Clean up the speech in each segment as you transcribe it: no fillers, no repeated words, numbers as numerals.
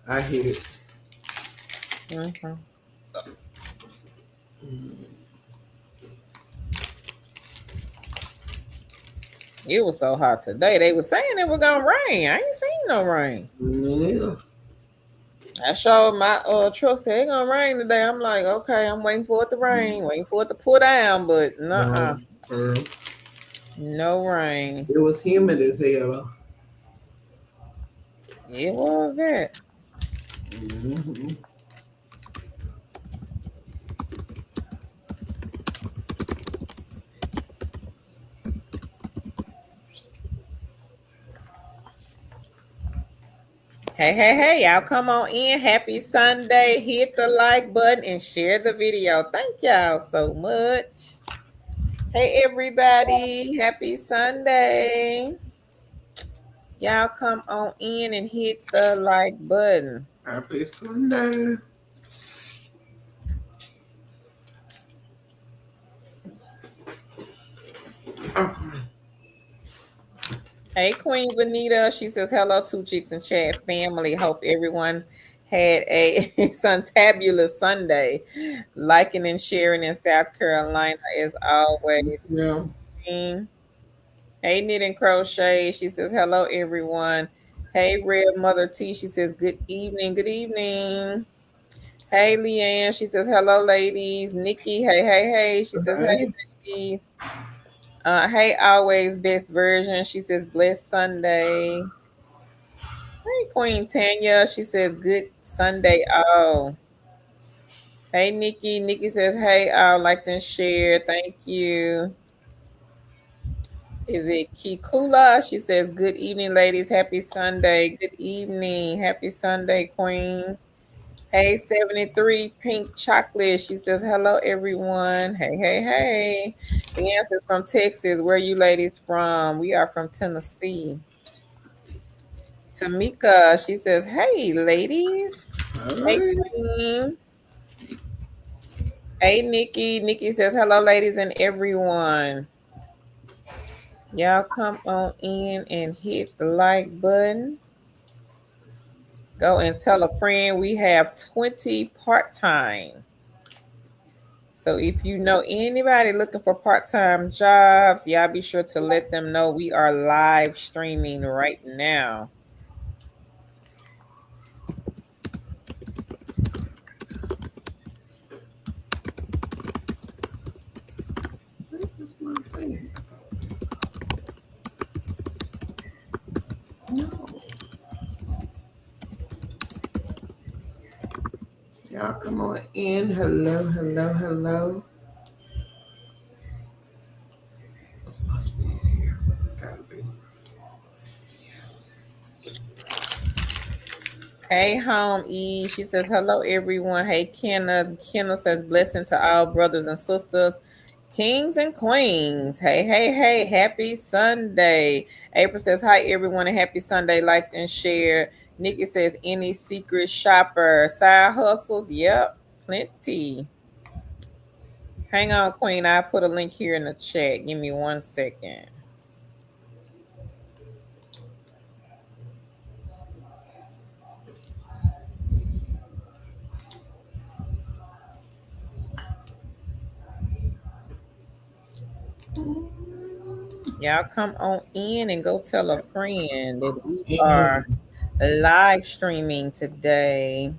I hit it. Mm-hmm. It was so hot today. They were saying it was gonna rain. I ain't seen no rain. Yeah. I showed my truck said it gonna rain today. I'm like, okay, I'm waiting for it to rain, waiting for it to pull down, but No, no rain. it was humid as hell though. It was that. Mm-hmm. Hey, y'all come on in. Happy Sunday. Hit the like button and share the video. Thank y'all so much. Hey, everybody. Happy Sunday. Y'all come on in and hit the like button. Happy Sunday. Hey, Queen Vanita. She says, hello, Two Chicks and Chat family. Hope everyone had a suntabulous Sunday. Liking and sharing in South Carolina as always. Yeah. Hey, Knit and Crochet. She says, hello, everyone. Hey, Red Mother T. She says, good evening. Good evening. Hey, Leanne. She says, hello, ladies. Nikki. Hey. She says, hey, Hey. ladies. Hey, always best version. She says, blessed Sunday. Hey, Queen Tanya. She says, good Sunday. Oh. Hey, Nikki. Nikki says, hey, I like and share. Thank you. Is it Kikula? She says, good evening, ladies. Happy Sunday. Good evening. Happy Sunday, Queen. Hey, 73 Pink Chocolate. She says, hello, everyone. Hey. The answer's from Texas. Where are you ladies from? We are from Tennessee. Tamika, she says, hey, ladies. All Hey, right. Queen. Hey, Nikki. Nikki says, hello, ladies and everyone. Y'all come on in and hit the like button. Go and tell a friend we have 20 part-time. So if you know anybody looking for part-time jobs, y'all be sure to let them know we are live streaming right now. This is my thing. No. Y'all come on in. Hello. This must be here. Gotta be. Yes. Hey, Home E. She says, hello, everyone. Hey, Kenna. Kenna says, blessing to all brothers and sisters, kings and queens. Hey. Happy Sunday. April says, hi, everyone, and happy Sunday. Like and share. Nikki says, any secret shopper, side hustles? Yep, plenty. Hang on, Queen. I put a link here in the chat. Give me 1 second. Y'all come on in and go tell a friend that we are And live streaming today.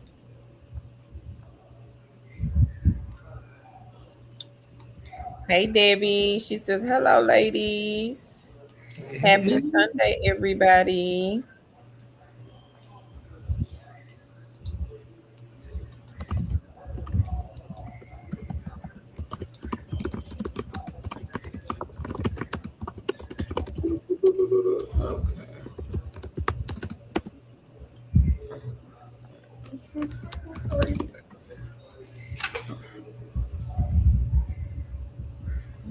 Hey, Debbie. She says, hello, ladies. Happy Sunday, everybody.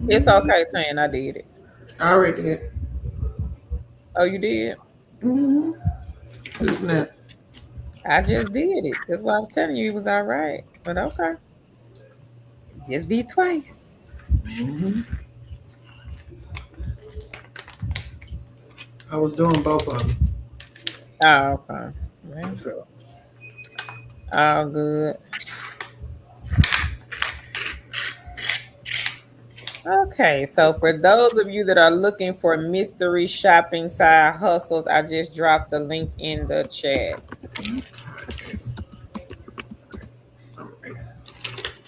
It's okay, Tan. I did it. I already did. Oh, you did? Mm-hmm. Isn't that? I just did it. That's why I'm telling you it was all right. But okay. Just be twice. Mm-hmm. I was doing both of them. Oh, okay. Yeah. So. All good. Okay, so for those of you that are looking for mystery shopping side hustles, I just dropped the link in the chat. Okay. All right.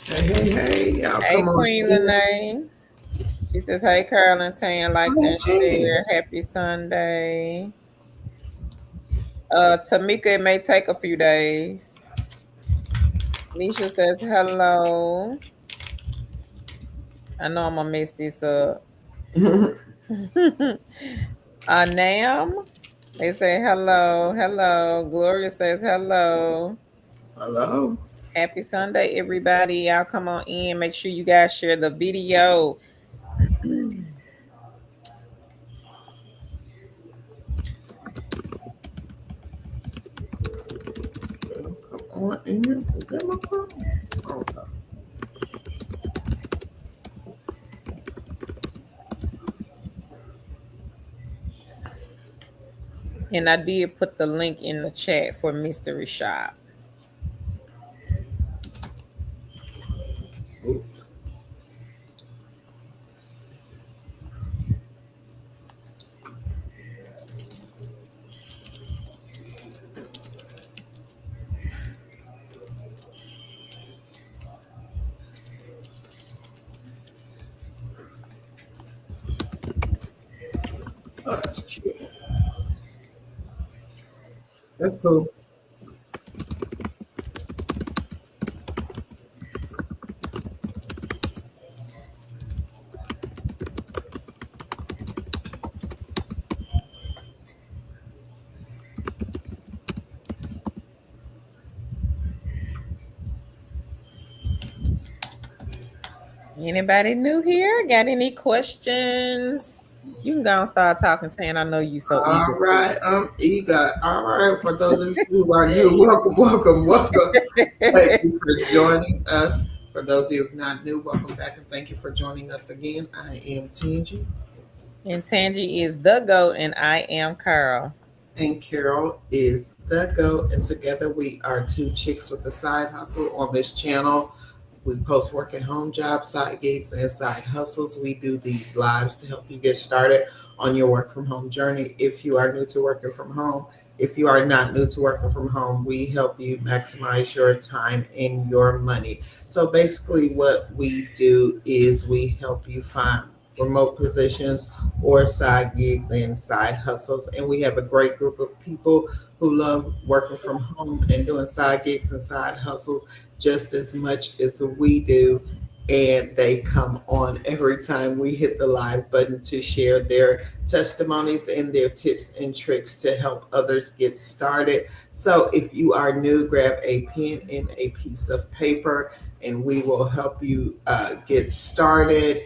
Hey, hey, hey, y'all Hey, come on Queen in. Lene. She says, hey, Carol and Tan, like Hey, and hey. share. Happy Sunday. Tamika, it may take a few days. Nisha says, hello. I know I'm going to mess this up. Nam, they say hello. Hello. Gloria says, hello. Hello. Happy Sunday, everybody. Y'all come on in. Make sure you guys share the video. Come on in. Is that my phone? Okay. And I did put the link in the chat for Mystery Shop. Oops. Oh, that's cute. That's cool. Anybody new here? Got any questions? You can go and start talking, Tan. I know you so eager All to. right, I'm eager. All right, for those of you who are new, welcome, welcome, welcome. Thank you for joining us. For those of you who are not new, welcome back and thank you for joining us again. I am Tangi And Tangi is the GOAT, and I am Carl. and Carol is the GOAT, and together we are two chicks with a side hustle on this channel. We post work at home jobs, side gigs, and side hustles. We do these lives to help you get started on your work from home journey. If you are new to working from home, if you are not new to working from home, we help you maximize your time and your money. So basically, what we do is we help you find remote positions or side gigs and side hustles. And we have a great group of people who love working from home and doing side gigs and side hustles just as much as we do. And they come on every time we hit the live button to share their testimonies and their tips and tricks to help others get started. So if you are new, grab a pen and a piece of paper, and we will help you get started.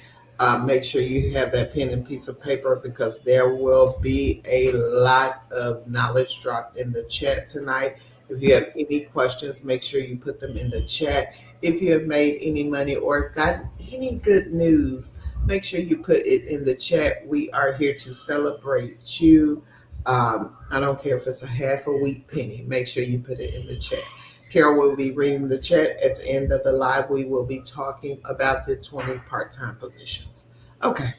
Make sure you have that pen and piece of paper because there will be a lot of knowledge dropped in the chat tonight. If you have any questions, make sure you put them in the chat. If you have made any money or gotten any good news, make sure you put it in the chat. We are here to celebrate you. I don't care if it's a half a wheat penny. Make sure you put it in the chat. Carol will be reading the chat. At the end of the live, we will be talking about the 20 part-time positions. Okay.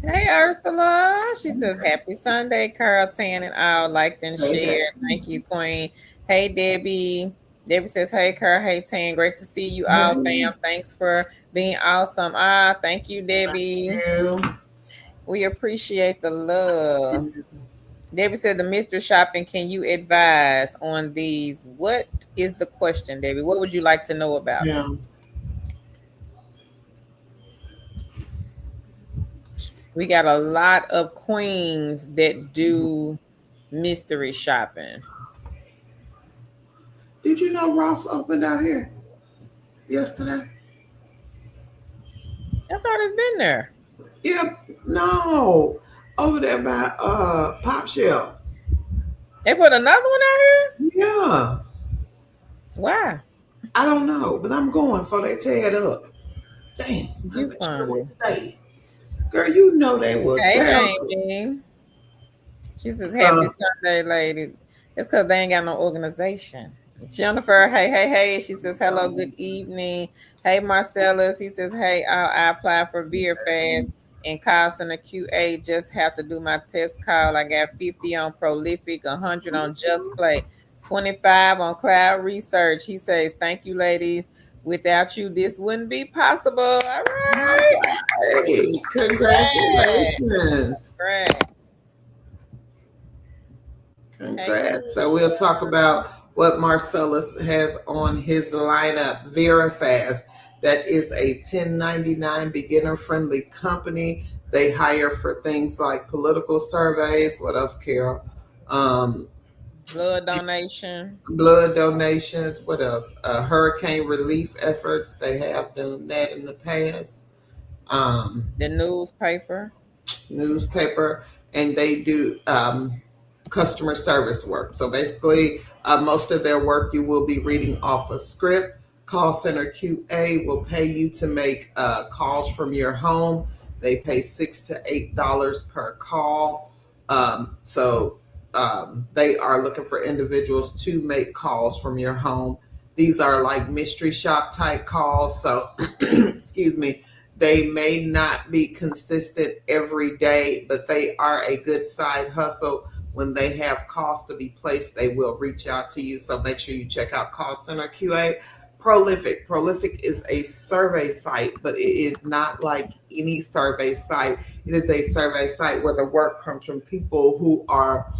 Hey, Ursula. She says, happy Sunday, Carl, Tan, and all. Liked and Hey, hey. shared. Thank you, Queen. Hey, Debbie. Debbie says, hey, Carl. Hey, Tan. Great to see you all, Hey. fam. Thanks for being awesome. Thank you, Debbie. You. We appreciate the love. Debbie said, the mystery shopping, can you advise on these? What is the question, Debbie? What would you like to know about it? Yeah. We got a lot of queens that do mystery shopping. Did you know Ross opened out here yesterday? I thought it's been there. Yep. No. Over there by Pop Shell. They put another one out here? Yeah. Why? I don't know, but I'm going for they tear it up. Dang, I You should have went funny. today. Girl, you know they will Hey, tear up. Amy. She says, happy Sunday, lady. It's because they ain't got no organization. Jennifer, hey, hey, hey. She says, hello, good evening. Hey, Marcellus. He says, hey, I applied for Beer Fast and Carson the QA. Just have to do my test call. I got 50 on Prolific, 100 on Just Play, 25 on Cloud Research. He says, thank you, ladies. Without you, this wouldn't be possible. All right. Hey, Congrats. congratulations. Congrats. Hey, Congrats. So we'll talk about what Marcellus has on his lineup. VeriFast, that is a 1099 beginner friendly company. They hire for things like political surveys. What else, Carol? Um, blood donation. Blood donations. What else? Hurricane relief efforts. They have done that in the past. Um, The newspaper. Newspaper, and they do customer service work. So basically, most of their work you will be reading off a script. Call Center QA will pay you to make calls from your home. They pay $6 to $8 per call. They are looking for individuals to make calls from your home. These are like mystery shop type calls. So, excuse me, they may not be consistent every day, but they are a good side hustle. When they have calls to be placed, they will reach out to you. So make sure you check out Call Center QA. Prolific. Prolific is a survey site, but it is not like any survey site. It is a survey site where the work comes from people who are,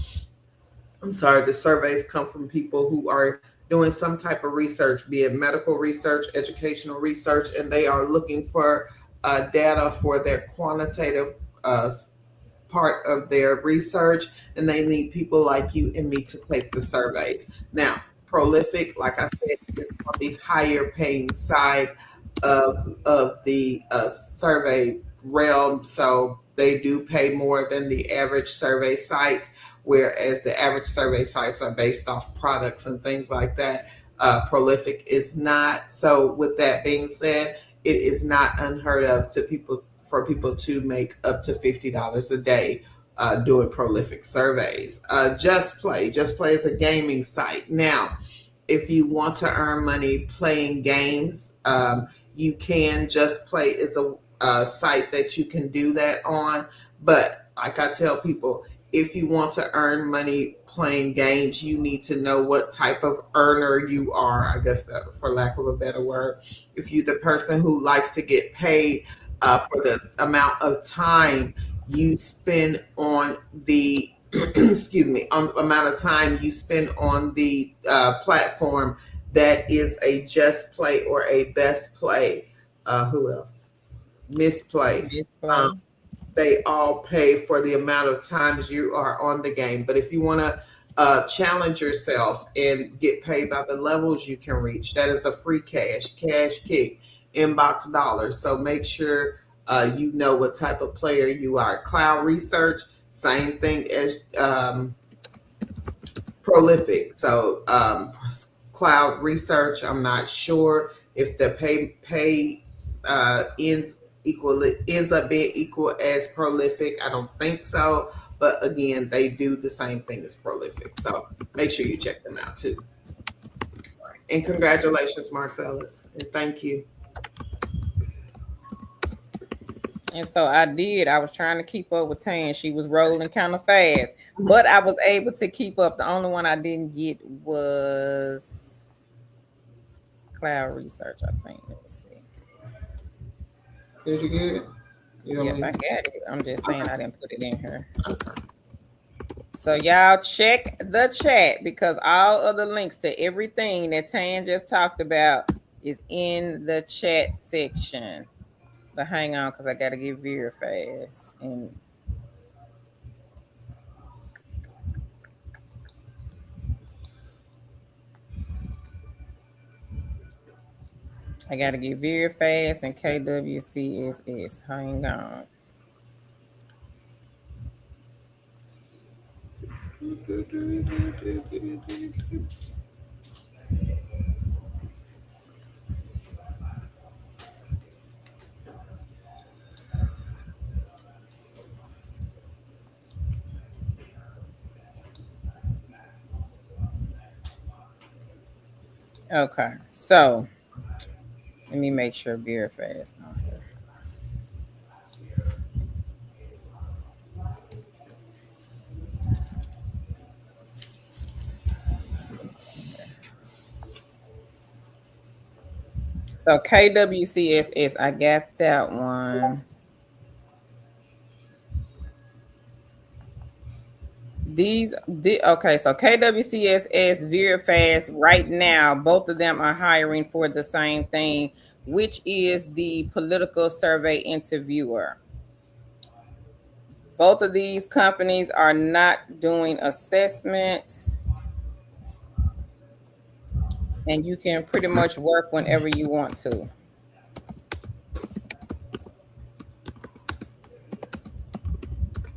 the surveys come from people who are doing some type of research, be it medical research, educational research, and they are looking for data for their quantitative part of their research, and they need people like you and me to take the surveys. Now, Prolific, like I said, is on the higher paying side of the survey realm, so they do pay more than the average survey sites, whereas the average survey sites are based off products and things like that. Prolific is not. So, with that being said, it is not unheard of to people for people to make up to $50 a day doing prolific surveys. Just Play is a gaming site. Now, if you want to earn money playing games, you can. Just Play is a site that you can do that on. But like I tell people, if you want to earn money playing games, you need to know what type of earner you are, I guess, for lack of a better word. If you're the person who likes to get paid for the amount of time you spend on the excuse me, on the amount of time you spend on the platform, that is a Just Play or a Best Play. Who else? Misplay. Um, Display. they all pay for the amount of times you are on the game. But if you want to challenge yourself and get paid by the levels you can reach, that is a free cash kick, inbox dollars. So make sure you know what type of player you are. Cloud Research, same thing as Prolific. So Cloud Research, I'm not sure if the pay ends up being equal as Prolific. I don't think so. But again, they do the same thing as Prolific. So make sure you check them out too. And congratulations, Marcellus. And thank you. And so I did. I was trying to keep up with Tan. She was rolling kind of fast, but I was able to keep up. The only one I didn't get was Cloud Research, I think. Let me see. Did you get it? You know Yep, me? I got it. I'm just saying Okay. I didn't put it in here. Okay. So y'all check the chat because all of the links to everything that Tan just talked about is in the chat section. But hang on, because I gotta get very fast. And I gotta get very fast and KWCSS. Hang on. Okay, so let me make sure verify is on here. So KWCSS, I got that one. Okay, so KWCSS, VeriFast, right now, both of them are hiring for the same thing, which is the political survey interviewer. Both of these companies are not doing assessments, and you can pretty much work whenever you want to.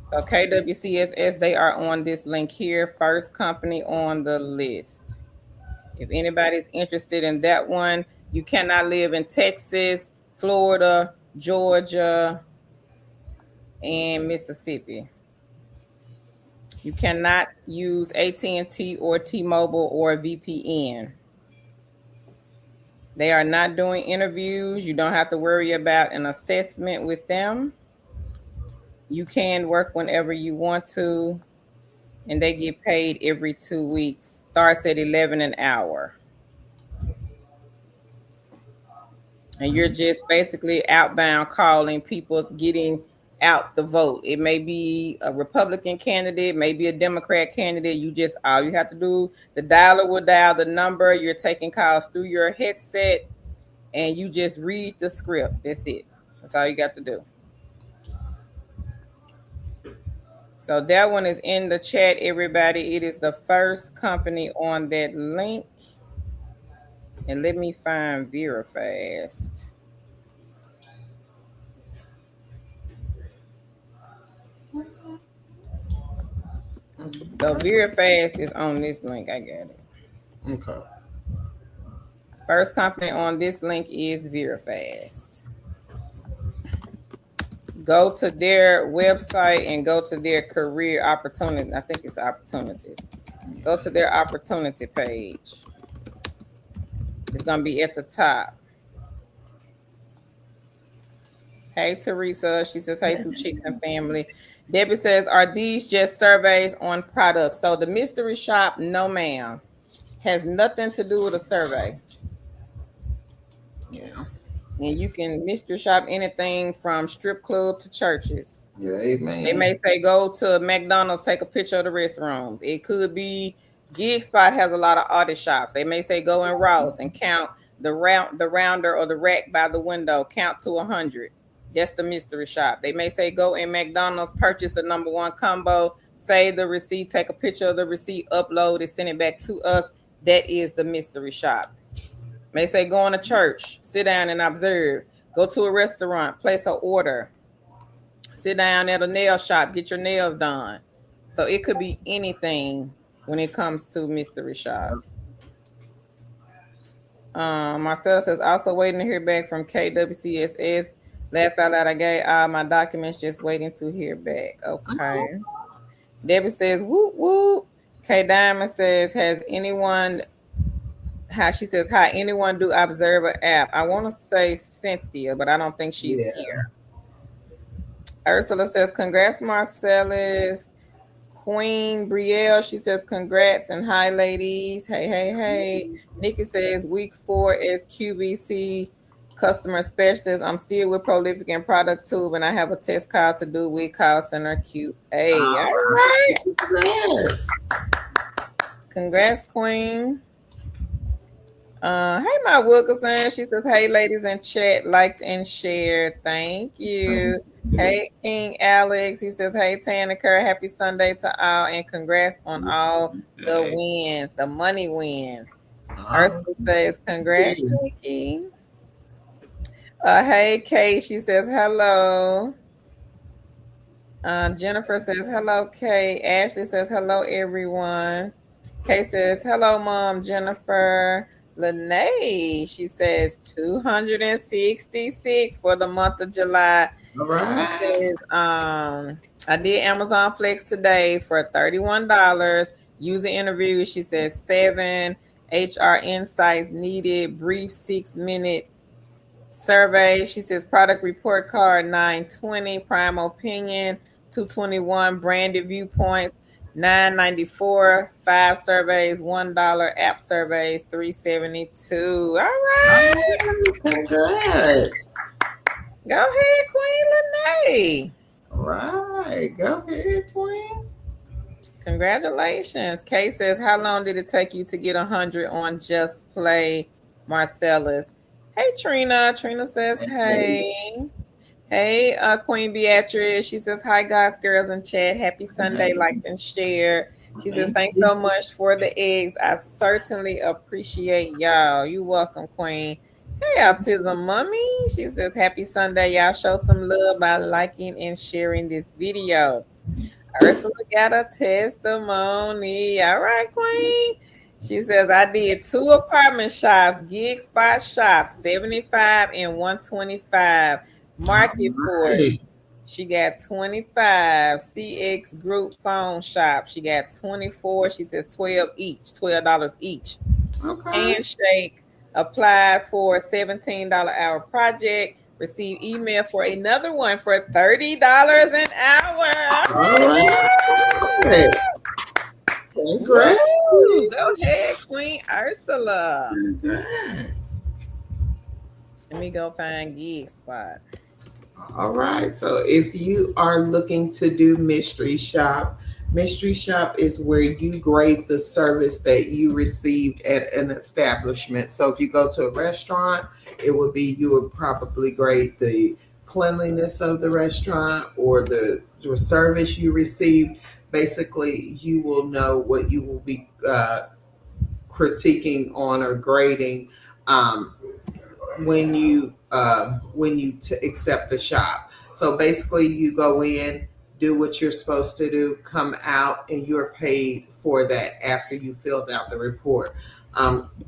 So KWCSS, they are on this link here, first company on the list. If anybody's interested in that one, you cannot live in Texas, Florida, Georgia, and Mississippi. You cannot use AT&T or T-Mobile or VPN. They are not doing interviews. You don't have to worry about an assessment with them. You can work whenever you want to, and they get paid every 2 weeks. Starts at 11 an hour. And you're just basically outbound calling people, getting out the vote. It may be a Republican candidate, maybe a Democrat candidate. All you have to do, the dialer will dial the number. You're taking calls through your headset, and you just read the script. That's it. That's all you got to do. So that one is in the chat, everybody. It is the first company on that link. And let me find VeriFast. So VeriFast is on this link. I got it. Okay. First company on this link is VeriFast. Go to their website and go to their career opportunity. I think it's opportunities. Go to their opportunity page. It's going to be at the top. Hey, Teresa. She says, hey, to Chicks and Family. Debbie says, are these just surveys on products? So the mystery shop, no, ma'am, has nothing to do with a survey. Yeah. And you can mystery shop anything from strip club to churches. Yeah, amen. They may say go to McDonald's, take a picture of the restrooms. It could be Gig Spot has a lot of artist shops. They may say go in Ross and count the rounder or the rack by the window, count to 100. That's the mystery shop. They may say go in McDonald's, purchase the number one combo, save the receipt, take a picture of the receipt, upload it, send it back to us. That is the mystery shop. May say go in a church, sit down and observe. Go to a restaurant, place an order. Sit down at a nail shop, get your nails done. So it could be anything when it comes to mystery shops. Marcel says, also waiting to hear back from KWCSS. Laugh out loud, I gave all my documents, just waiting to hear back. Okay. Debbie says, whoop, whoop. K Diamond says, she says, hi, anyone do Observer app? I want to say Cynthia, but I don't think she's here. Ursula says, congrats, Marcellus. Queen Brielle, she says, congrats and hi, ladies. Hey, hey, hey. Nikki says, week 4 is QVC customer specialist. I'm still with Prolific and Product Tube, and I have a test call to do with call center QA. All right. Congrats, Queen. Hey, my Wilkerson. She says, hey, ladies in chat, liked and shared. Thank you. Hey, King Alex. He says, hey, Tana Kerr, happy Sunday to all, and congrats on all the wins, the money wins. Ursula says, congrats, Nikki. Hey, Kay. She says, hello. Jennifer says, hello, Kay. Ashley says, hello, everyone. Kay says, hello, Mom, Jennifer. Lene, she says 266 for the month of July. All right. She says, I did Amazon Flex today for $31. User interview, she says 7. HR insights needed. Brief 6-minute survey. She says product report card 920. Prime opinion 221. Branded viewpoints 994. 5 surveys $1. App surveys 372. All All right. right, congrats. Go ahead, Queen Lene. All right, go ahead, Queen. Congratulations. Kay says, how long did it take you to get 100 on Just Play, Marcellus? Hey, Trina. Trina says, Hey, hey. Hey, Queen Beatrice. She says, hi, guys, girls, in chat. Happy Sunday, hey, liked and shared. She says, thank thanks you. so much for the eggs. I certainly appreciate y'all. You welcome, Queen. Hey, Autism Mommy. She says, happy Sunday. Y'all show some love by liking and sharing this video. Ursula got a testimony. All right, Queen. She says, I did 2 apartment shops, gig spot shops, 75 and 125. All Market right, she got 25. CX Group phone shop. She got 24. She says 12 each, $12 each. okay. Handshake applied for a $17 hour project. Received email for another one for $30 an hour. All right. Congrats, Woo! Queen. Go ahead, Queen Ursula. Congrats. Let me go find gig spot. All right. So if you are looking to do mystery shop is where you grade the service that you received at an establishment. So if you go to a restaurant, it would be you would probably grade the cleanliness of the restaurant or the service you received. Basically, you will know what you will be critiquing on or grading. Um, when you accept the shop. So basically, you go in, do what you're supposed to do, come out, and you're paid for that after you filled out the report.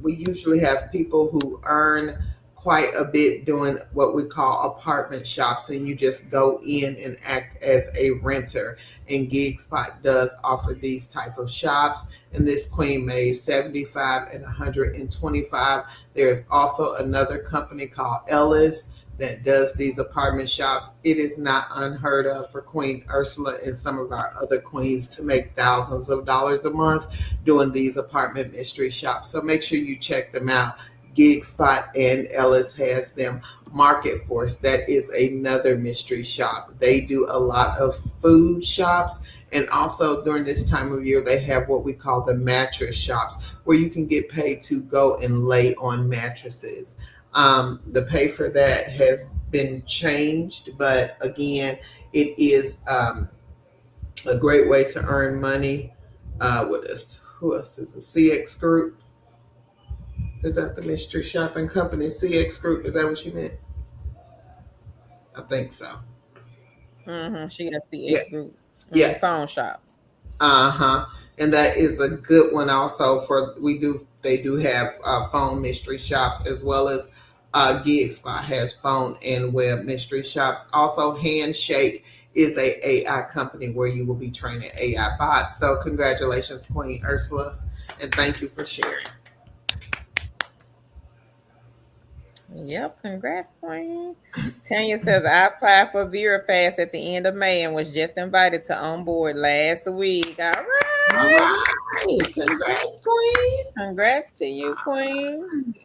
We usually have people who earn quite a bit doing what we call apartment shops, and you just go in and act as a renter. And GigSpot does offer these type of shops, and this queen made 75 and 125. There's also another company called Ellis that does these apartment shops. It is not unheard of for Queen Ursula and some of our other queens to make thousands of dollars a month doing these apartment mystery shops. So make sure you check them out. GigSpot and Ellis has them. Market Force, that is another mystery shop. They do a lot of food shops, and also during this time of year, they have what we call the mattress shops, where you can get paid to go and lay on mattresses. The pay for that has been changed, but again, it is a great way to earn money. Who else is a CX Group? Is that the mystery shopping company? CX Group, is that what you meant? I think so. She got the Yeah, X group. yeah. Phone shops. Uh-huh. And that is a good one also for they do have phone mystery shops as well as GigSpot has phone and web mystery shops. Also Handshake is a AI company where you will be training AI bots. So congratulations, Queen Ursula, and thank you for sharing. Yep, congrats, Queen. Tanya says I applied for VeraFast at the end of May and was just invited to on board last week. All All right. right. Congrats, Queen. Congrats to you, Queen.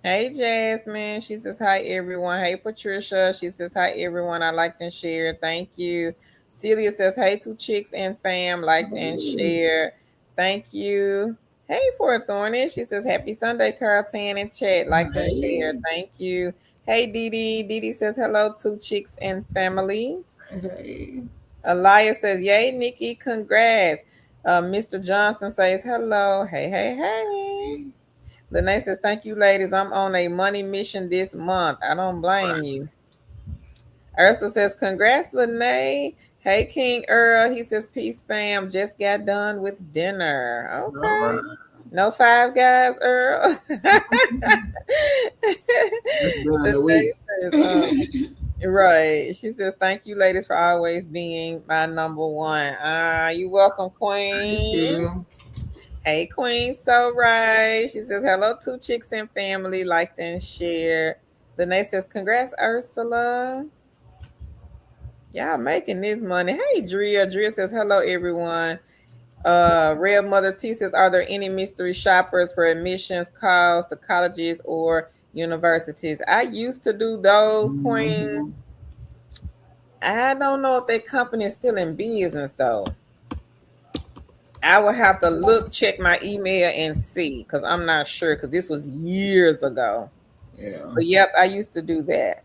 Hey, Jasmine. She says hi, everyone. Hey, Patricia. She says hi, everyone. I liked and shared. Thank you. Celia says hey to chicks and fam. Liked and shared. Thank you. Hey, for Thorny. She says happy Sunday, Carl Tan in chat. Liked and shared. Hey. Thank you. Hey, Dee Dee. Dee Dee says hello to chicks and family. Hey. Elias says yay, Nikki. Congrats. Mr. Johnson says hello. Hey, hey, hey. Lene says, thank you, ladies. I'm on a money mission this month. I don't blame you. Ursula says, congrats, Lene. Hey, King Earl. He says, peace, fam. Just got done with dinner. All Okay. right. No Five Guys, Earl. That's during the week. Right. She says, thank you, ladies, for always being my number one. You're welcome, Thank Queen. you. Hey, Queen, so right. She says, hello, two chicks and family, liked and shared. Lene says, congrats, Ursula. Y'all making this money. Hey, Drea. Drea says, hello, everyone. Real Mother T says, are there any mystery shoppers for admissions calls to colleges or universities? I used to do those, Queen. Mhm. I don't know if that company is still in business, though. I will have to look, check my email and see because I'm not sure because this was years ago. Yeah. But yep, I used to do that.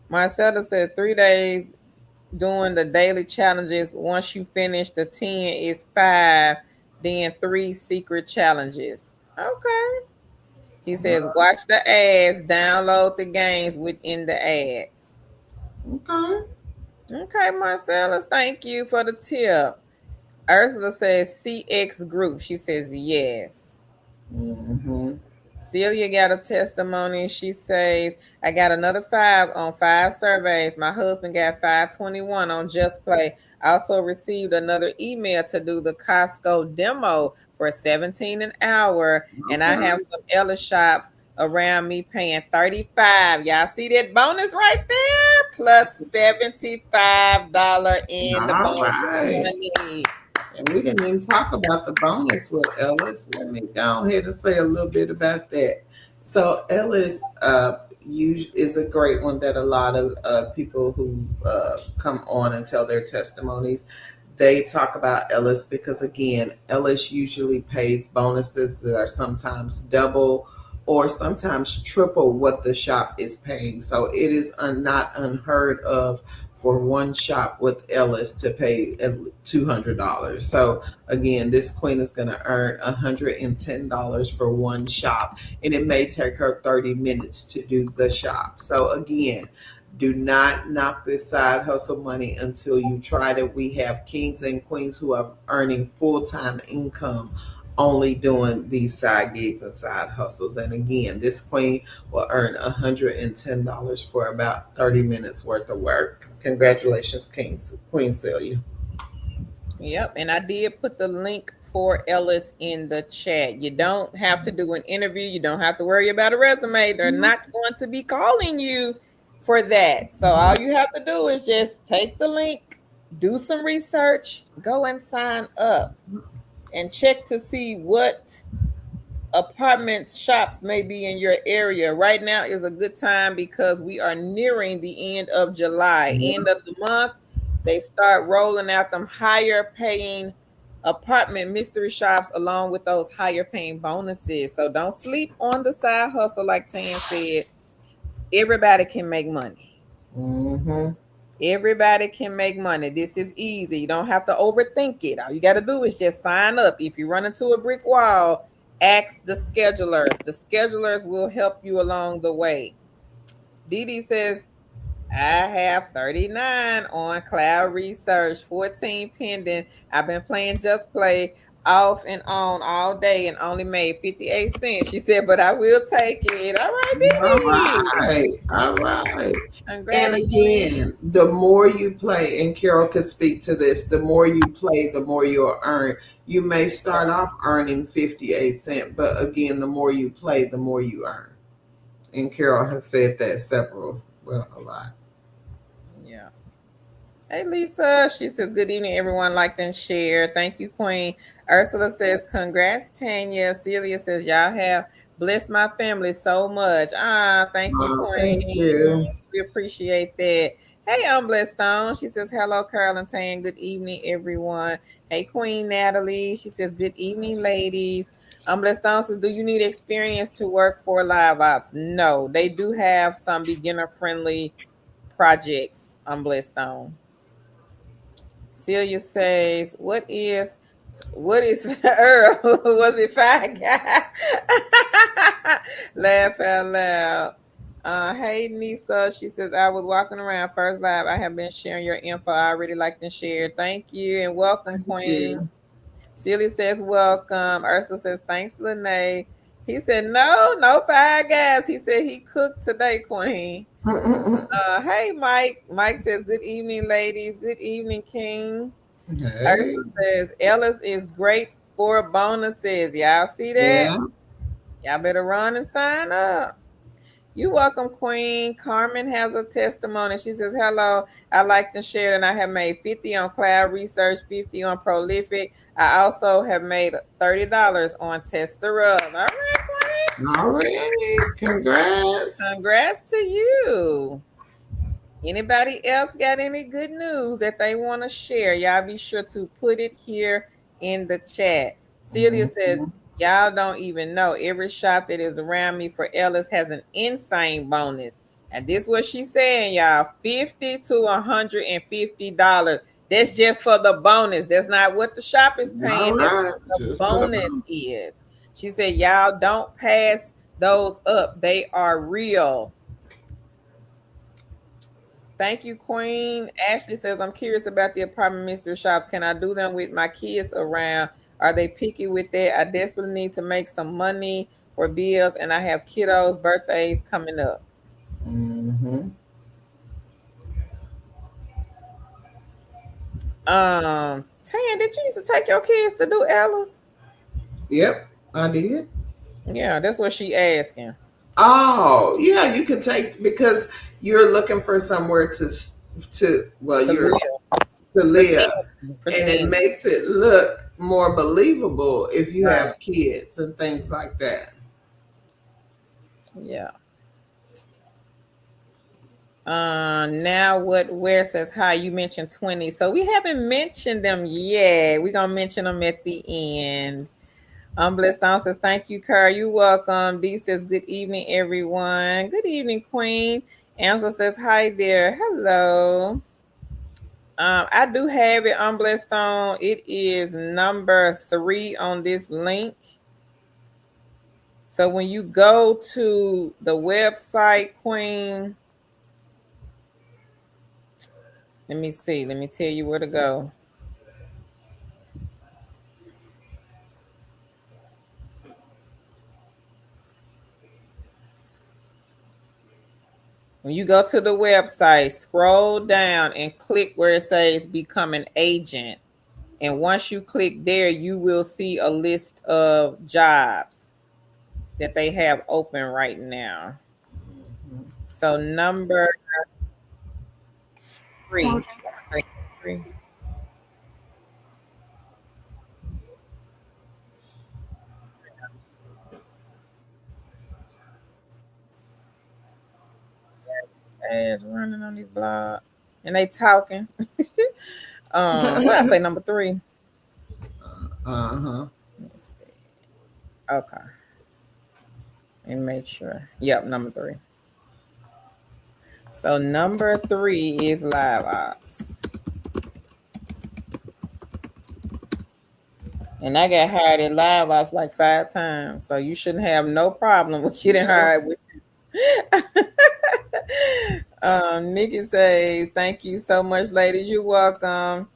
Marcella said 3 days doing the daily challenges. Once you finish the 10 is 5, then 3 secret challenges. Okay. He says watch the ads, download the games within the ads. Okay. Okay, Marcella, thank you for the tip. Ursula says CX group. She says yes. Mm-hmm. Celia got a testimony. She says, I got another 5 on 5 surveys. My husband got 521 on Just Play. I also received another email to do the Costco demo for 17 an hour. And I have Okay. some Ella shops around me paying 35. Y'all see that bonus right there? Plus $75 in the All bonus right. money. And we didn't even talk about the bonus with Ellis. Let me go ahead and say a little bit about that. So Ellis is a great one that a lot of people who come on and tell their testimonies, they talk about Ellis because again, Ellis usually pays bonuses that are sometimes double or sometimes triple what the shop is paying. So it is not unheard of for one shop with Ellis to pay $200. So again, this queen is going to earn $110 for one shop, and it may take her 30 minutes to do the shop. So again, do not knock this side hustle money until you try it. We have kings and queens who are earning full-time income only doing these side gigs and side hustles. And again, this queen will earn $110 for about 30 minutes worth of work. Congratulations, Queen Celia. Yep, and I did put the link for Ellis in the chat. You don't have to do an interview. You don't have to worry about a resume. They're not going to be calling you for that. So all you have to do is just take the link, do some research, go and sign up, and check to see what apartments shops may be in your area. Right now is a good time because we are nearing the end of July. End of the month, they start rolling out them higher paying apartment mystery shops along with those higher paying bonuses. So don't sleep on the side hustle like Tan said. Everybody can make money. Mm-hmm. Everybody can make money. This is easy. You don't have to overthink it. All you got to do is just sign up. If you run into a brick wall, ask the schedulers. The schedulers will help you along the way. Dee Dee says, I have 39 on cloud research, 14 pending. I've been playing Just Play off and on all day and only made 58 cents. She said, but I will take it. All right, All Dee Dee. right. All right. And Congrats, Queen. again, the more you play, and Carol could speak to this, the more you play, the more you'll earn. You may start off earning 58 cents, but again, the more you play, the more you earn. And Carol has said that a lot. Yeah. Hey, Lisa. She says, good evening, everyone. Liked and share. Thank you, Queen. Ursula says, congrats, Tanya. Celia says, y'all have blessed my family so much. Ah, thank you, Thank Queen. you. We appreciate that. Hey, I'm Blessed Stone. She says, hello, Carol and Tan. Good evening, everyone. Hey, Queen Natalie. She says, good evening, ladies. Blessed Stone says, do you need experience to work for Live Ops? No, they do have some beginner friendly projects. Blessed Stone. Celia says, what is Earl? Was it Five Guy? Laugh out loud. Hey Nisa, she says I was walking around first live. I have been sharing your info. I really liked and shared. Thank you and welcome, Thank Queen. you. Celia says welcome. Ursula says thanks, Lene. He said no Five Guys. He said he cooked today, Queen. Hey Mike. Mike says good evening, ladies. Good evening, King. Hey. Ursula says Ellis is great for bonuses. Y'all see that? Yeah. Y'all better run and sign up. You welcome, Queen. Carmen has a testimony. She says, hello, I like to share and I have made 50 on cloud research, 50 on prolific. I also have made $30 on tester of. All right, Queen. All right. Congrats. Congrats to you. Anybody else got any good news that they want to share? Y'all be sure to put it here in the chat. Celia says, Mhm. y'all don't even know. Every shop that is around me for Ellis has an insane bonus. And this what she's saying, y'all. $50 to $150. That's just for the bonus. That's not what the shop is All paying. That's right. what the Just for the bonus bonus. is. She said, y'all don't pass those up. They are real. Thank you, Queen. Ashley says, I'm curious about the apartment mystery shops. Can I do them with my kids around? Are they picky with that? I desperately need to make some money for bills, and I have kiddos' birthdays coming up. Mm-hmm. Tan, did you used to take your kids to do Alice? Yep, I did. Yeah, that's what she asking. Oh, yeah, you can take because you're looking for somewhere To you're live. to live, Pretend. and it Pretend. makes it look more believable if you Right. have kids and things like that. Yeah. Now what where says hi, you mentioned 20. So we haven't mentioned them yet. We're gonna mention them at the end. Blessed Stone says, thank you, Carl. You're welcome. D says, good evening, everyone. Good evening, Queen. Angela says, hi there. Hello. I do have it on Blessed Stone. It is number 3 on this link. So when you go to the website, Queen, let me see. Let me tell you where to go. When you go to the website, scroll down and click where it says become an agent. And once you click there, you will see a list of jobs that they have open right now. So number 3. As running on this blog. And they talking. What I say number 3? Uh-huh. Let me see. Okay. And make sure. Yep, number 3. So number 3 is live ops. And I got hired at live ops like 5 times. So you shouldn't have no problem with getting hired with. Nikki says, thank you so much, ladies. You're welcome.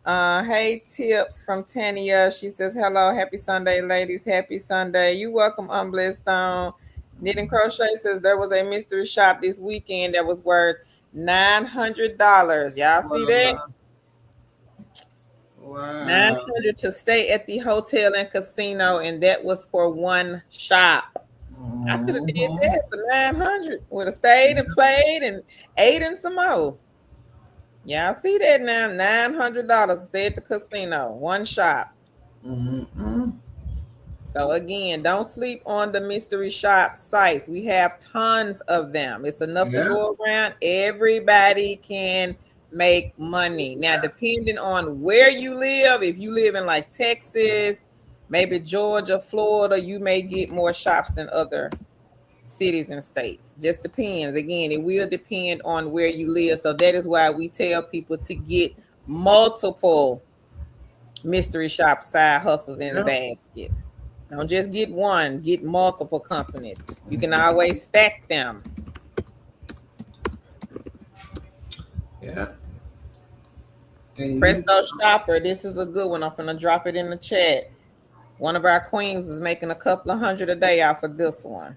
Hey, Tips from Tania. She says, hello, happy Sunday, ladies. Happy Sunday. You welcome, Blessed Stone. Knitting Crochet says there was a mystery shop this weekend that was worth $900. Y'all see that? Wow. Wow. 900 to stay at the hotel and casino, and that was for one shop. I could have did Mm-hmm. that for 900. Would have stayed and played and ate and some more. Y'all see that now? $900 to stay at the casino, one shop. Mm-hmm. So again, don't sleep on the mystery shop sites. We have tons of them. It's enough to Yeah. go around. Everybody can make money. Now, depending on where you live, if you live in like Texas, maybe Georgia, Florida, you may get more shops than other cities and states. Just depends. Again, it will depend on where you live. So that is why we tell people to get multiple mystery shop side hustles in the Yeah. basket. Don't just get one, get multiple companies. You can always stack them. Yeah. And you Presto Shopper, this is a good one. I'm gonna drop it in the chat. One of our queens is making a couple of hundred a day off of this one.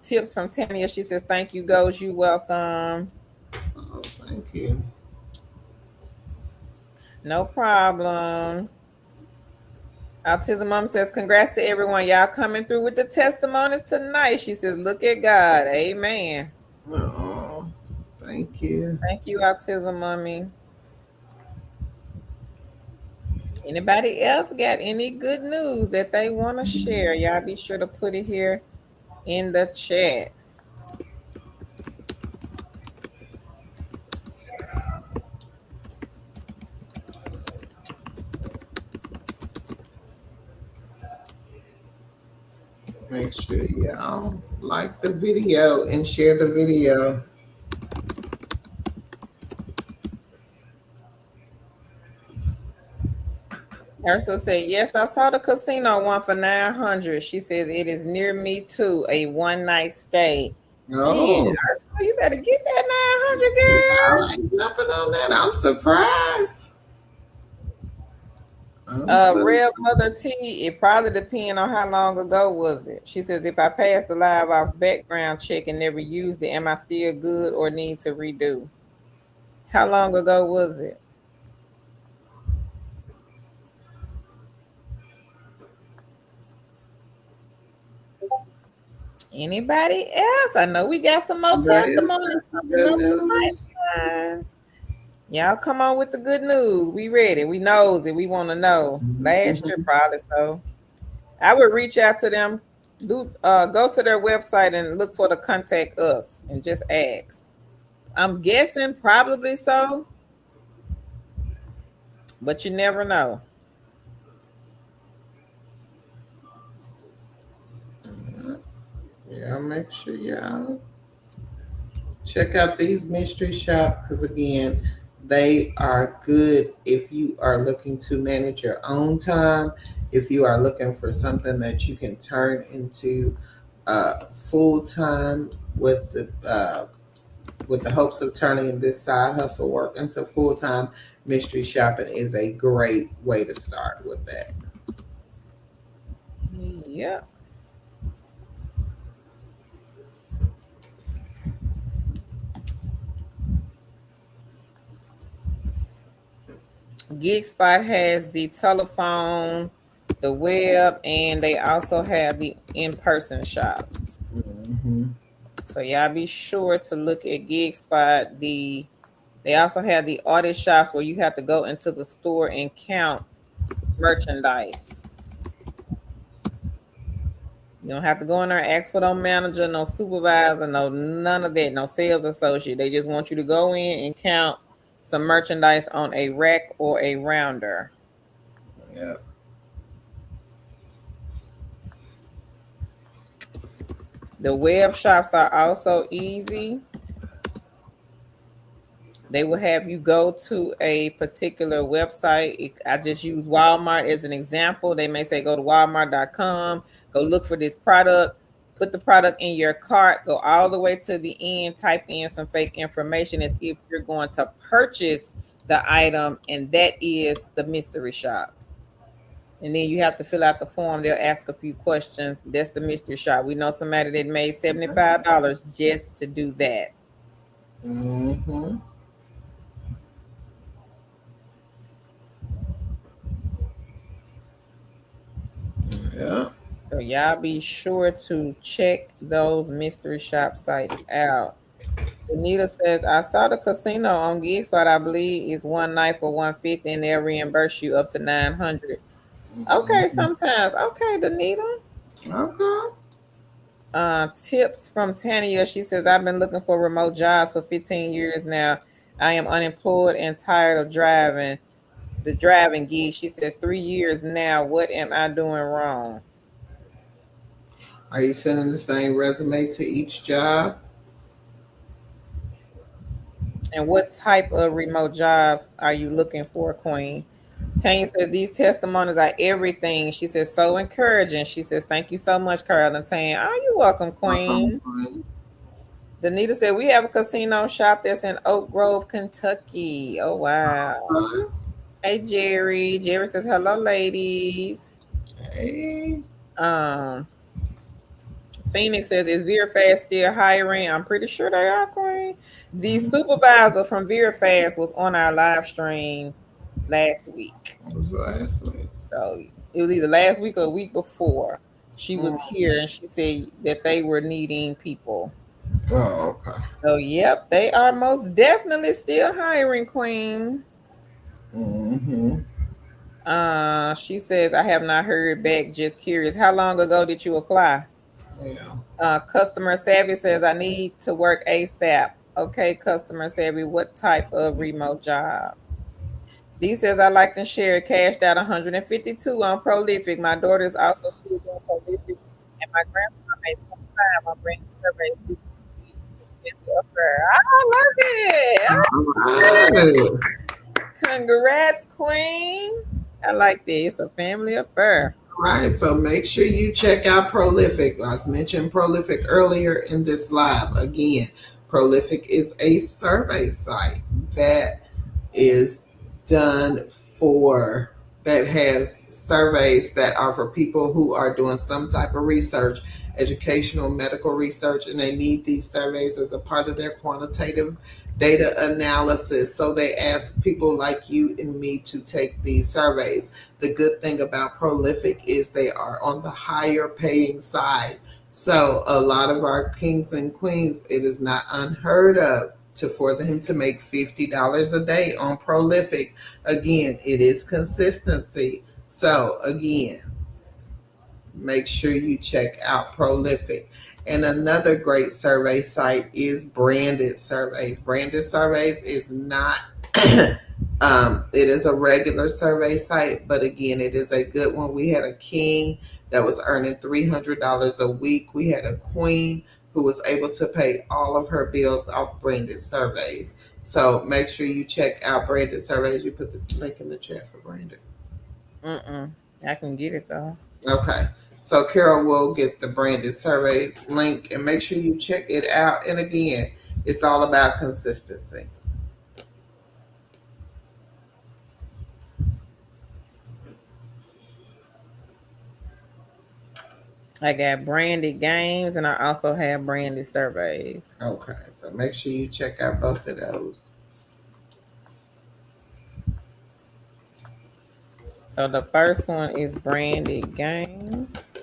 Tips from Tania. She says, thank you, Goes. You welcome. oh, thank you. No problem. Autism Mom says, congrats to everyone. Y'all coming through with the testimonies tonight. She says, look at God. Amen. Oh, thank you. Thank you, Autism Mommy. Anybody else got any good news that they want to share? Y'all be sure to put it here in the chat. Make sure y'all like the video and share the video. Ursula said, yes, I saw the casino one for 900. She says it is near me too, a one night stay. Man, Oh, Ursula, you better get that 900, y'all girl. ain't jumping on that. I'm surprised. I'm so Real Mother T, it probably depends on how long ago was it. She says, if I passed the live ops background check and never used it, am I still good or need to redo? How long ago was it? Anybody else? I know we got some more Everybody else testimonies got some coming good up the news. pipeline. Y'all come on with the good news. We ready. We knows it. We want to know. Last year, probably so. I would reach out to them. Go to their website and look for the contact us and just ask. I'm guessing probably so, but you never know. Yeah, make sure y'all check out these mystery shop because again, they are good if you are looking to manage your own time. If you are looking for something that you can turn into full time with the hopes of turning this side hustle work into full time, mystery shopping is a great way to start with that. Yep. GeekSpot has the telephone, the web, and they also have the in-person shops. Mm-hmm. So y'all be sure to look at GeekSpot. They also have the artist shops where you have to go into the store and count merchandise. You don't have to go in there and ask for no manager, no supervisor, no none of that, no sales associate. They just want you to go in and count some merchandise on a rack or a rounder. Yeah. The web shops are also easy. They will have you go to a particular website. I just use Walmart as an example. They may say go to walmart.com, go look for this product, put the product in your cart, go all the way to the end, type in some fake information as if you're going to purchase the item, and that is the mystery shop. And then you have to fill out the form. They'll ask a few questions. That's the mystery shop. We know somebody that made $75 just to do that. Mm-hmm. Yeah. So y'all be sure to check those mystery shop sites out. Anita says, I saw the casino on GeekSpot. I believe is one night for 150 and they'll reimburse you up to 900. Okay, Mm-hmm. sometimes. Okay, Danita. Okay. Tips from Tania. She says, I've been looking for remote jobs for 15 years now. I am unemployed and tired of driving. The driving gig. She says, 3 years now. What am I doing wrong? Are you sending the same resume to each job? And what type of remote jobs are you looking for, Queen? Tanya says these testimonies are everything. She says so encouraging. She says thank you so much, Carol and Tanya. Oh, you're welcome, Welcome, Queen. Queen. Danita said we have a casino shop that's in Oak Grove, Kentucky. Oh wow. Okay. Hey Jerry. Jerry says hello, ladies. Hey. Um, Phoenix says is VeraFast still hiring? I'm pretty sure they are, Queen. The supervisor from VeraFast was on our live stream last week. What was last week? So It was either last week or a week before. She was Mm. here and she said that they were needing people. Oh, okay. So, yep, they are most definitely still hiring, Queen. Mm-hmm. She says, I have not heard back. Just curious. How long ago did you apply? Yeah. Customer Savvy says, I need to work ASAP. Okay, Customer Savvy, what type of remote job? D says, I like to share, cashed out 152 on Prolific. My daughter is also still doing Prolific, and my grandson made 25 on brand survey. This week is a family affair. I love it. Right. Congrats, Queen. I like this. It's a family affair. Right. So make sure you check out Prolific. I mentioned Prolific earlier in this live. Again, Prolific is a survey site that is done for that has surveys that are for people who are doing some type of research, educational, medical research, and they need these surveys as a part of their quantitative data analysis. So they ask people like you and me to take these surveys. The good thing about Prolific is they are on the higher paying side. So a lot of our kings and queens, it is not unheard of for them to make $50 a day on Prolific. Again, it is consistency. So again, make sure you check out Prolific. And another great survey site is Branded Surveys. Branded Surveys is not it is a regular survey site, but again, it is a good one. We had a king that was earning $300 a week. We had a queen who was able to pay all of her bills off Branded Surveys. So make sure you check out Branded Surveys. You put the link in the chat for Branded. Mm-mm. I can get it though. Okay. So Carol will get the Branded Survey link and make sure you check it out. And again, it's all about consistency. I got branded games and I also have branded surveys. Okay. So make sure you check out both of those. So the first one is branded games.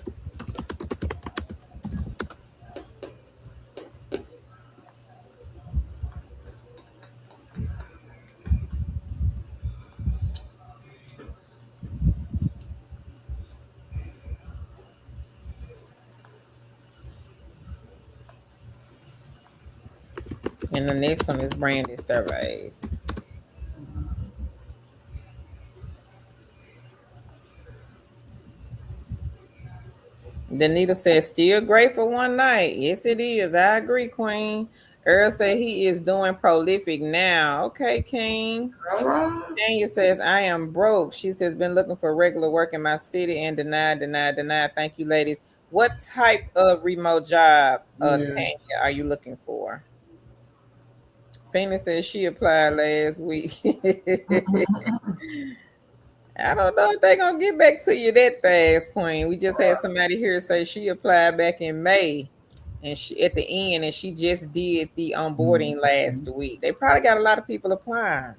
And the next one is branded surveys. Danita says, still great for one night. Yes, it is. I agree, Queen. Earl said he is doing Prolific now. Okay, King. All right. Tanya says, I am broke. She says, been looking for regular work in my city and denied, denied, denied. Thank you, ladies. What type of remote job, Yeah. Tanya, are you looking for? Phoenix says she applied last week. I don't know if they're gonna get back to you that fast, Queen. We just had somebody here say she applied back in May and she at the end and she just did the onboarding last week. They probably got a lot of people applying.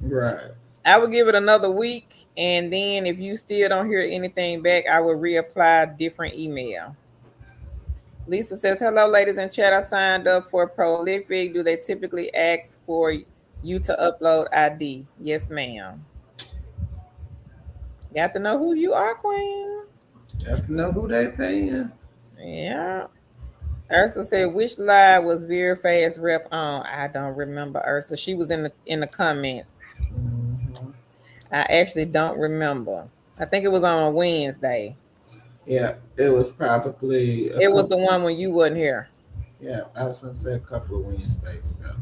Right. I would give it another week, and then if you still don't hear anything back, I would reapply different email. Lisa says, hello, ladies in chat. I signed up for Prolific. Do they typically ask for you to upload ID? Yes, ma'am. You have to know who you are, Queen. You have to know who they paying. Yeah. Ursula said, which live was Vera Fast rep on? I don't remember, Ursula. She was in the comments. Mm-hmm. I actually don't remember. I think it was on a Wednesday. Yeah, it was probably It was the one when you wasn't here. Yeah, I was gonna say a couple of Wednesdays ago.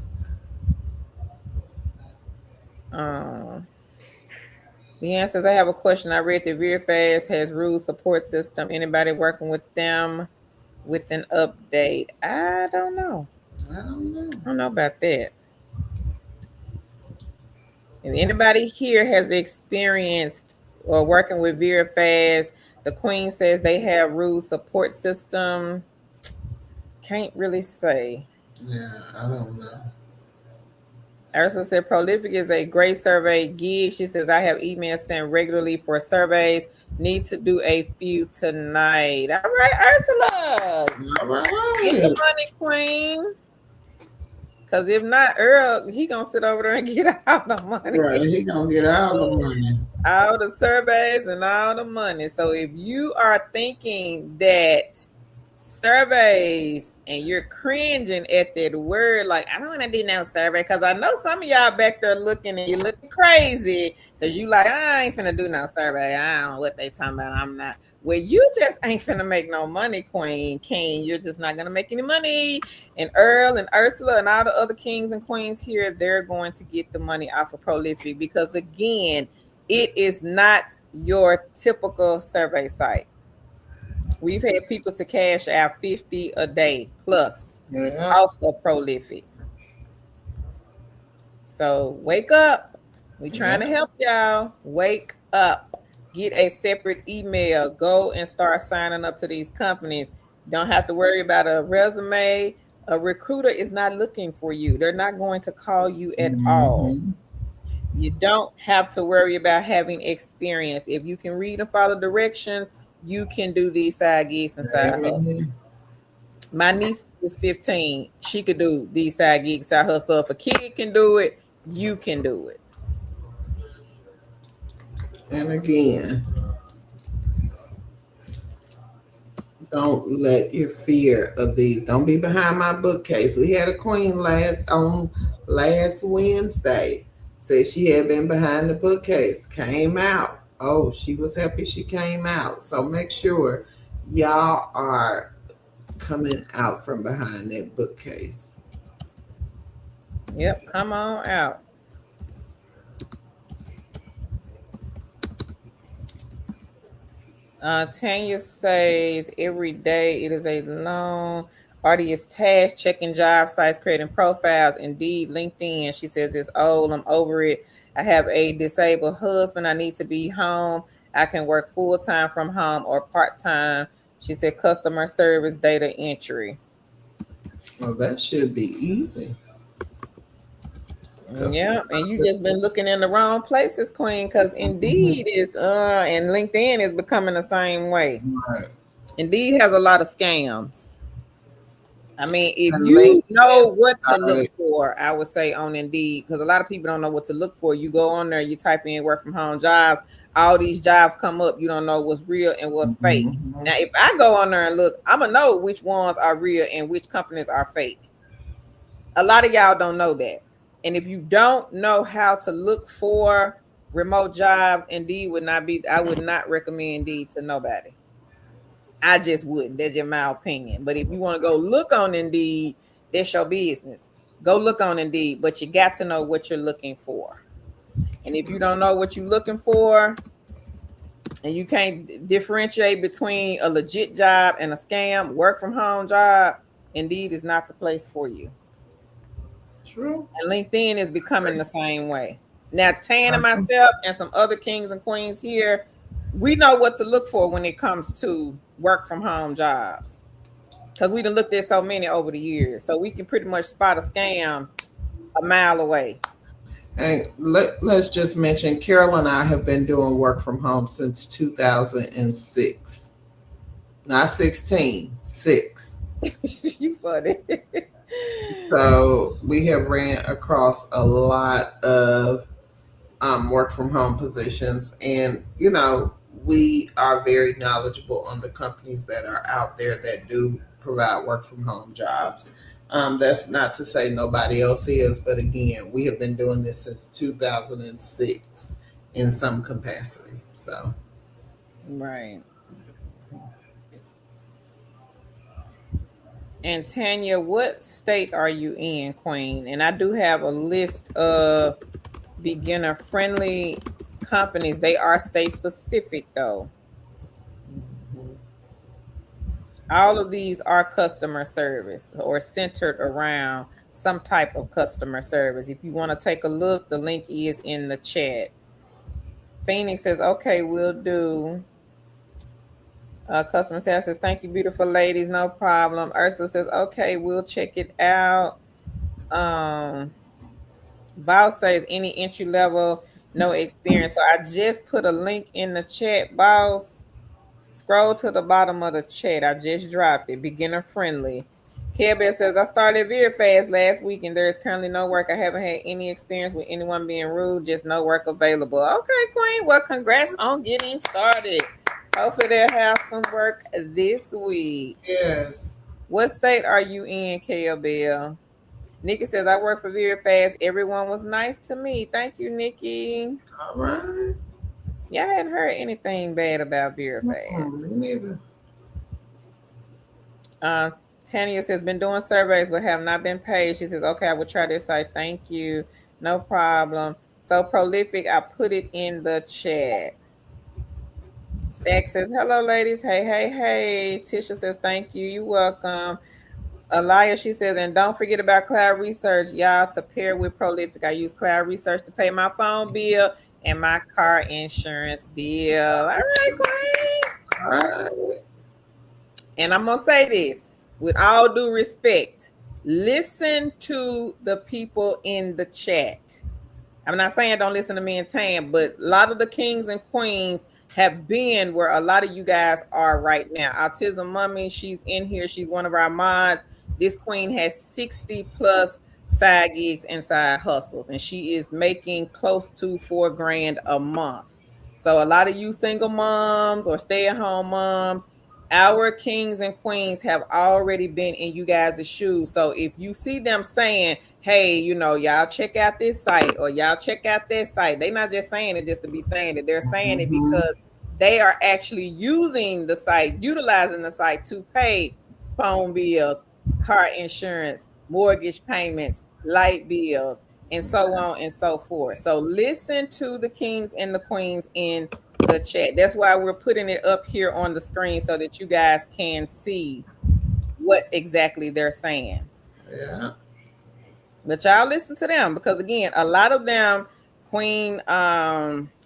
Leanne says, I have a question. I read that VeerFast has rules support system. Anybody working with them with an update? I don't know. I don't know. I don't know about that. If anybody here has experienced or working with VeerFast, the Queen says they have rules support system. Can't really say. Yeah, I don't know. Ursula said, Prolific is a great survey gig. She says, I have emails sent regularly for surveys. Need to do a few tonight. All right, Ursula. All Get the right. money, queen. Cause if not, Earl, he gonna sit over there and get all the money. Right. He gonna get all the money. All the surveys and all the money. So if you are thinking that surveys and you're cringing at that word, like I don't want to do no survey, because I know some of y'all back there looking and you're looking crazy because you like, I ain't finna do no survey. I don't know what they talking about. I'm not. Well, you just ain't finna make no money, Queen King. You're just not gonna make any money. And Earl and Ursula and all the other kings and queens here, they're going to get the money off of Prolific because again, it is not your typical survey site. We've had people to cash out 50 a day plus off of Prolific. So wake up. We trying to help y'all. Wake up. Get a separate email. Go and start signing up to these companies. Don't have to worry about a resume. A recruiter is not looking for you. They're not going to call you at all. You don't have to worry about having experience. If you can read and follow directions, you can do these side gigs and side hustles. My niece is 15. She could do these side gigs, side hustle. If a kid can do it, you can do it. And again, don't let your fear of these. Don't be behind my bookcase. We had a queen last Wednesday. Said she had been behind the bookcase. Came out. Oh, she was happy she came out. So make sure y'all are coming out from behind that bookcase. Yep, come on out. Tanya says every day it is a long, arduous task checking job sites, creating profiles. Indeed, LinkedIn. She says it's old. I'm over it. I have a disabled husband. I need to be home. I can work full time from home or part time. She said customer service, data entry. Well, that should be easy. Yeah, and you just been looking in the wrong places, Queen, because Indeed is and LinkedIn is becoming the same way. Right. Indeed has a lot of scams. I mean, if you know what to look for, I would say on Indeed, because a lot of people don't know what to look for. You go on there, you type in work from home jobs, all these jobs come up. You don't know what's real and what's fake. Now, if I go on there and look, I'm going to know which ones are real and which companies are fake. A lot of y'all don't know that. And if you don't know how to look for remote jobs, Indeed would not be, I would not recommend Indeed to nobody. I just wouldn't. That's just my opinion. But if you want to go look on Indeed, that's your business. Go look on Indeed, but you got to know what you're looking for. And if you don't know what you're looking for, and you can't differentiate between a legit job and a scam, work from home job, Indeed is not the place for you. True. And LinkedIn is becoming the same way. Now, Tan and myself and some other kings and queens here, we know what to look for when it comes to work from home jobs. Because we done looked at so many over the years. So we can pretty much spot a scam a mile away. And let's just mention, Carol and I have been doing work from home since 2006. Not 16, 6. You funny. So we have ran across a lot of work from home positions, and we are very knowledgeable on the companies that are out there that do provide work from home jobs. That's not to say nobody else is, but again, we have been doing this since 2006 in some capacity. So, right. And Tanya, what state are you in, Queen? And I do have a list of beginner friendly companies. They are state specific though. All of these are customer service or centered around some type of customer service. If you want to take a look, the link is in the chat. Phoenix says, okay, we'll do. Customer service says, thank you, beautiful ladies. No problem. Ursula says, okay, we'll check it out. Val says, any entry level No experience. So I just put a link in the chat, boss. Scroll to the bottom of the chat. I just dropped it. Beginner friendly. Care says, I started very fast last week and there is currently no work. I haven't had any experience with anyone being rude, just no work available. Okay, Queen. Well, congrats on getting started. Hopefully they'll have some work this week. Yes. What state are you in, KLBL? Nikki says, I work for Very Fast. Everyone was nice to me. Thank you, Nikki. All right. Yeah, I hadn't heard anything bad about Very Fast. Me neither. Uh, Tanya says, been doing surveys but have not been paid. She says, okay, I will try this site. Thank you. No problem. So prolific, I put it in the chat. Stack says, hello, ladies. Hey, hey, hey. Tisha says, thank you. You're welcome. Alaya, she says, and don't forget about cloud research, y'all, to pair with prolific. I use cloud research to pay my phone bill and my car insurance bill. All right, Queen. All right. And I'm going to say this with all due respect. Listen to the people in the chat. I'm not saying don't listen to me and Tam, but a lot of the kings and queens have been where a lot of you guys are right now. Autism Mummy, she's in here. She's one of our mods. This queen has 60 plus side gigs and side hustles, and she is making close to $4,000 a month. So a lot of you single moms or stay-at-home moms, our kings and queens have already been in you guys' shoes. So if you see them saying, hey, y'all check out this site or y'all check out that site, they're not just saying it just to be saying it. They're saying it because they are actually using the site, utilizing the site to pay phone bills, car insurance, mortgage payments, light bills, and so on and so forth. So listen to the kings and the queens in the chat. That's why we're putting it up here on the screen so that you guys can see what exactly they're saying. Yeah. But y'all listen to them because again, a lot of them, Queen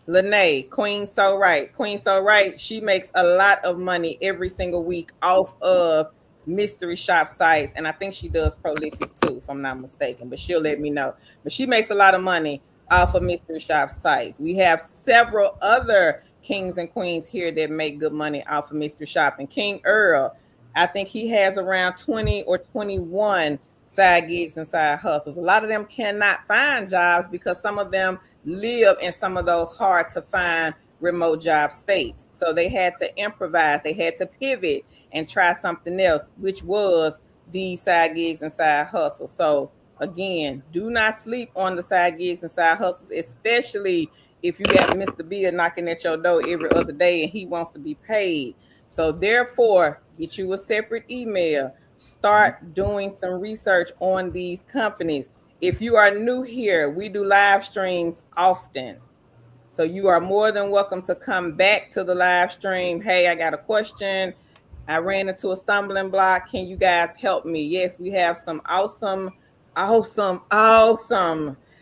Lene, Queen So Right, she makes a lot of money every single week off of mystery shop sites, and I think she does prolific too, if I'm not mistaken, but she'll let me know. But she makes a lot of money off of mystery shop sites. We have several other kings and queens here that make good money off of mystery shopping. King Earl, I think he has around 20 or 21 side gigs and side hustles. A lot of them cannot find jobs because some of them live in some of those hard to find remote job states. So they had to improvise, they had to pivot and try something else, which was the side gigs and side hustles. So again, do not sleep on the side gigs and side hustles, especially if you got Mr. Bill knocking at your door every other day and he wants to be paid. So therefore, get you a separate email. Start doing some research on these companies. If you are new here, we do live streams often. So you are more than welcome to come back to the live stream. Hey, I got a question. I ran into a stumbling block. Can you guys help me? Yes, we have some awesome,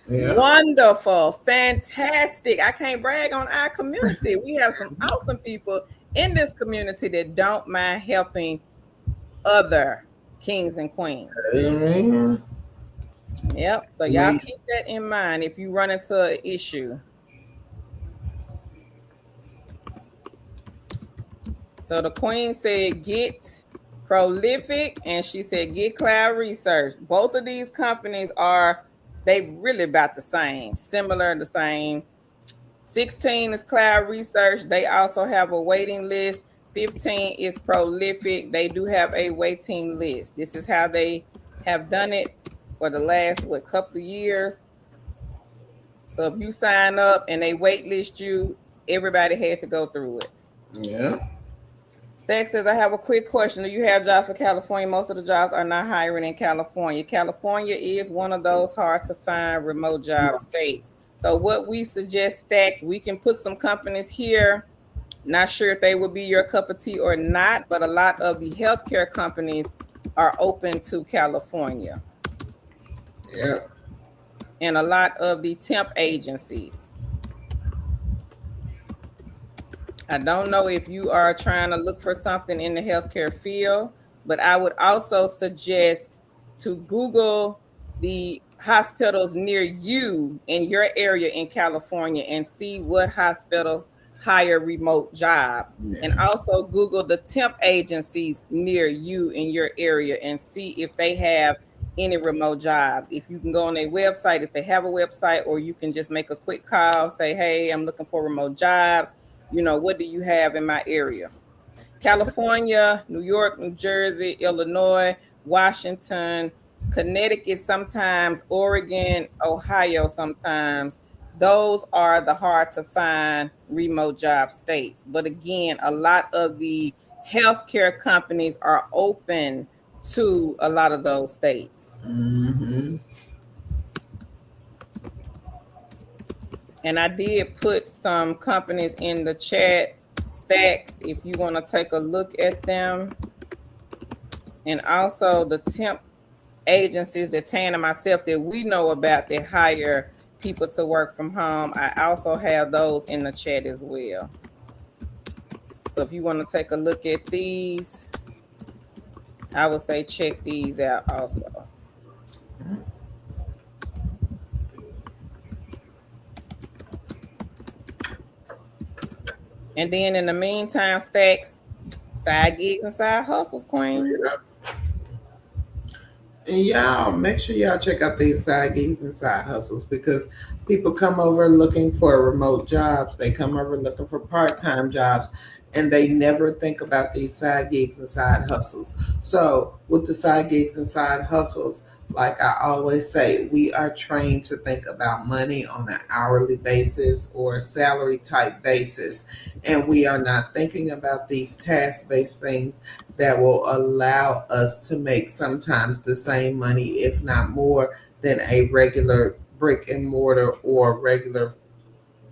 wonderful, fantastic. I can't brag on our community. We have some awesome people in this community that don't mind helping other kings and queens. Amen. Yep. So y'all keep that in mind if you run into an issue. So the queen said get prolific and she said get cloud research. Both of these companies they really about the same, similar, the same. 16 is cloud research. They also have a waiting list. 15 is prolific. They do have a waiting list. This is how they have done it for the last couple of years. So if you sign up and they wait list you, everybody had to go through it. Yeah. Stack says, I have a quick question. Do you have jobs for California? Most of the jobs are not hiring in California. California is one of those hard to find remote job states. So what we suggest, Stacks, we can put some companies here. Not sure if they would be your cup of tea or not, but a lot of the healthcare companies are open to California. Yeah. And a lot of the temp agencies. I don't know if you are trying to look for something in the healthcare field, but I would also suggest to Google the hospitals near you in your area in California and see what hospitals hire remote jobs. And Yeah. also Google the temp agencies near you in your area and see if they have any remote jobs. If you can go on their website, if they have a website, or you can just make a quick call, say, hey, I'm looking for remote jobs. What do you have in my area? California, New York, New Jersey, Illinois, Washington, Connecticut, sometimes Oregon, Ohio, sometimes. Those are the hard to find remote job states. But again, a lot of the healthcare companies are open to a lot of those states. Mm-hmm. And I did put some companies in the chat stacks if you want to take a look at them. And also the temp agencies that Tan and myself that we know about that hire people to work from home. I also have those in the chat as well. So if you want to take a look at these, I would say check these out also. And then in the meantime, Stacks, side gigs and side hustles, Queen. And y'all make sure y'all check out these side gigs and side hustles, because people come over looking for remote jobs. They come over looking for part-time jobs, and they never think about these side gigs and side hustles. So with the side gigs and side hustles, like I always say, we are trained to think about money on an hourly basis or salary type basis. And we are not thinking about these task based things that will allow us to make sometimes the same money, if not more, than a regular brick and mortar or regular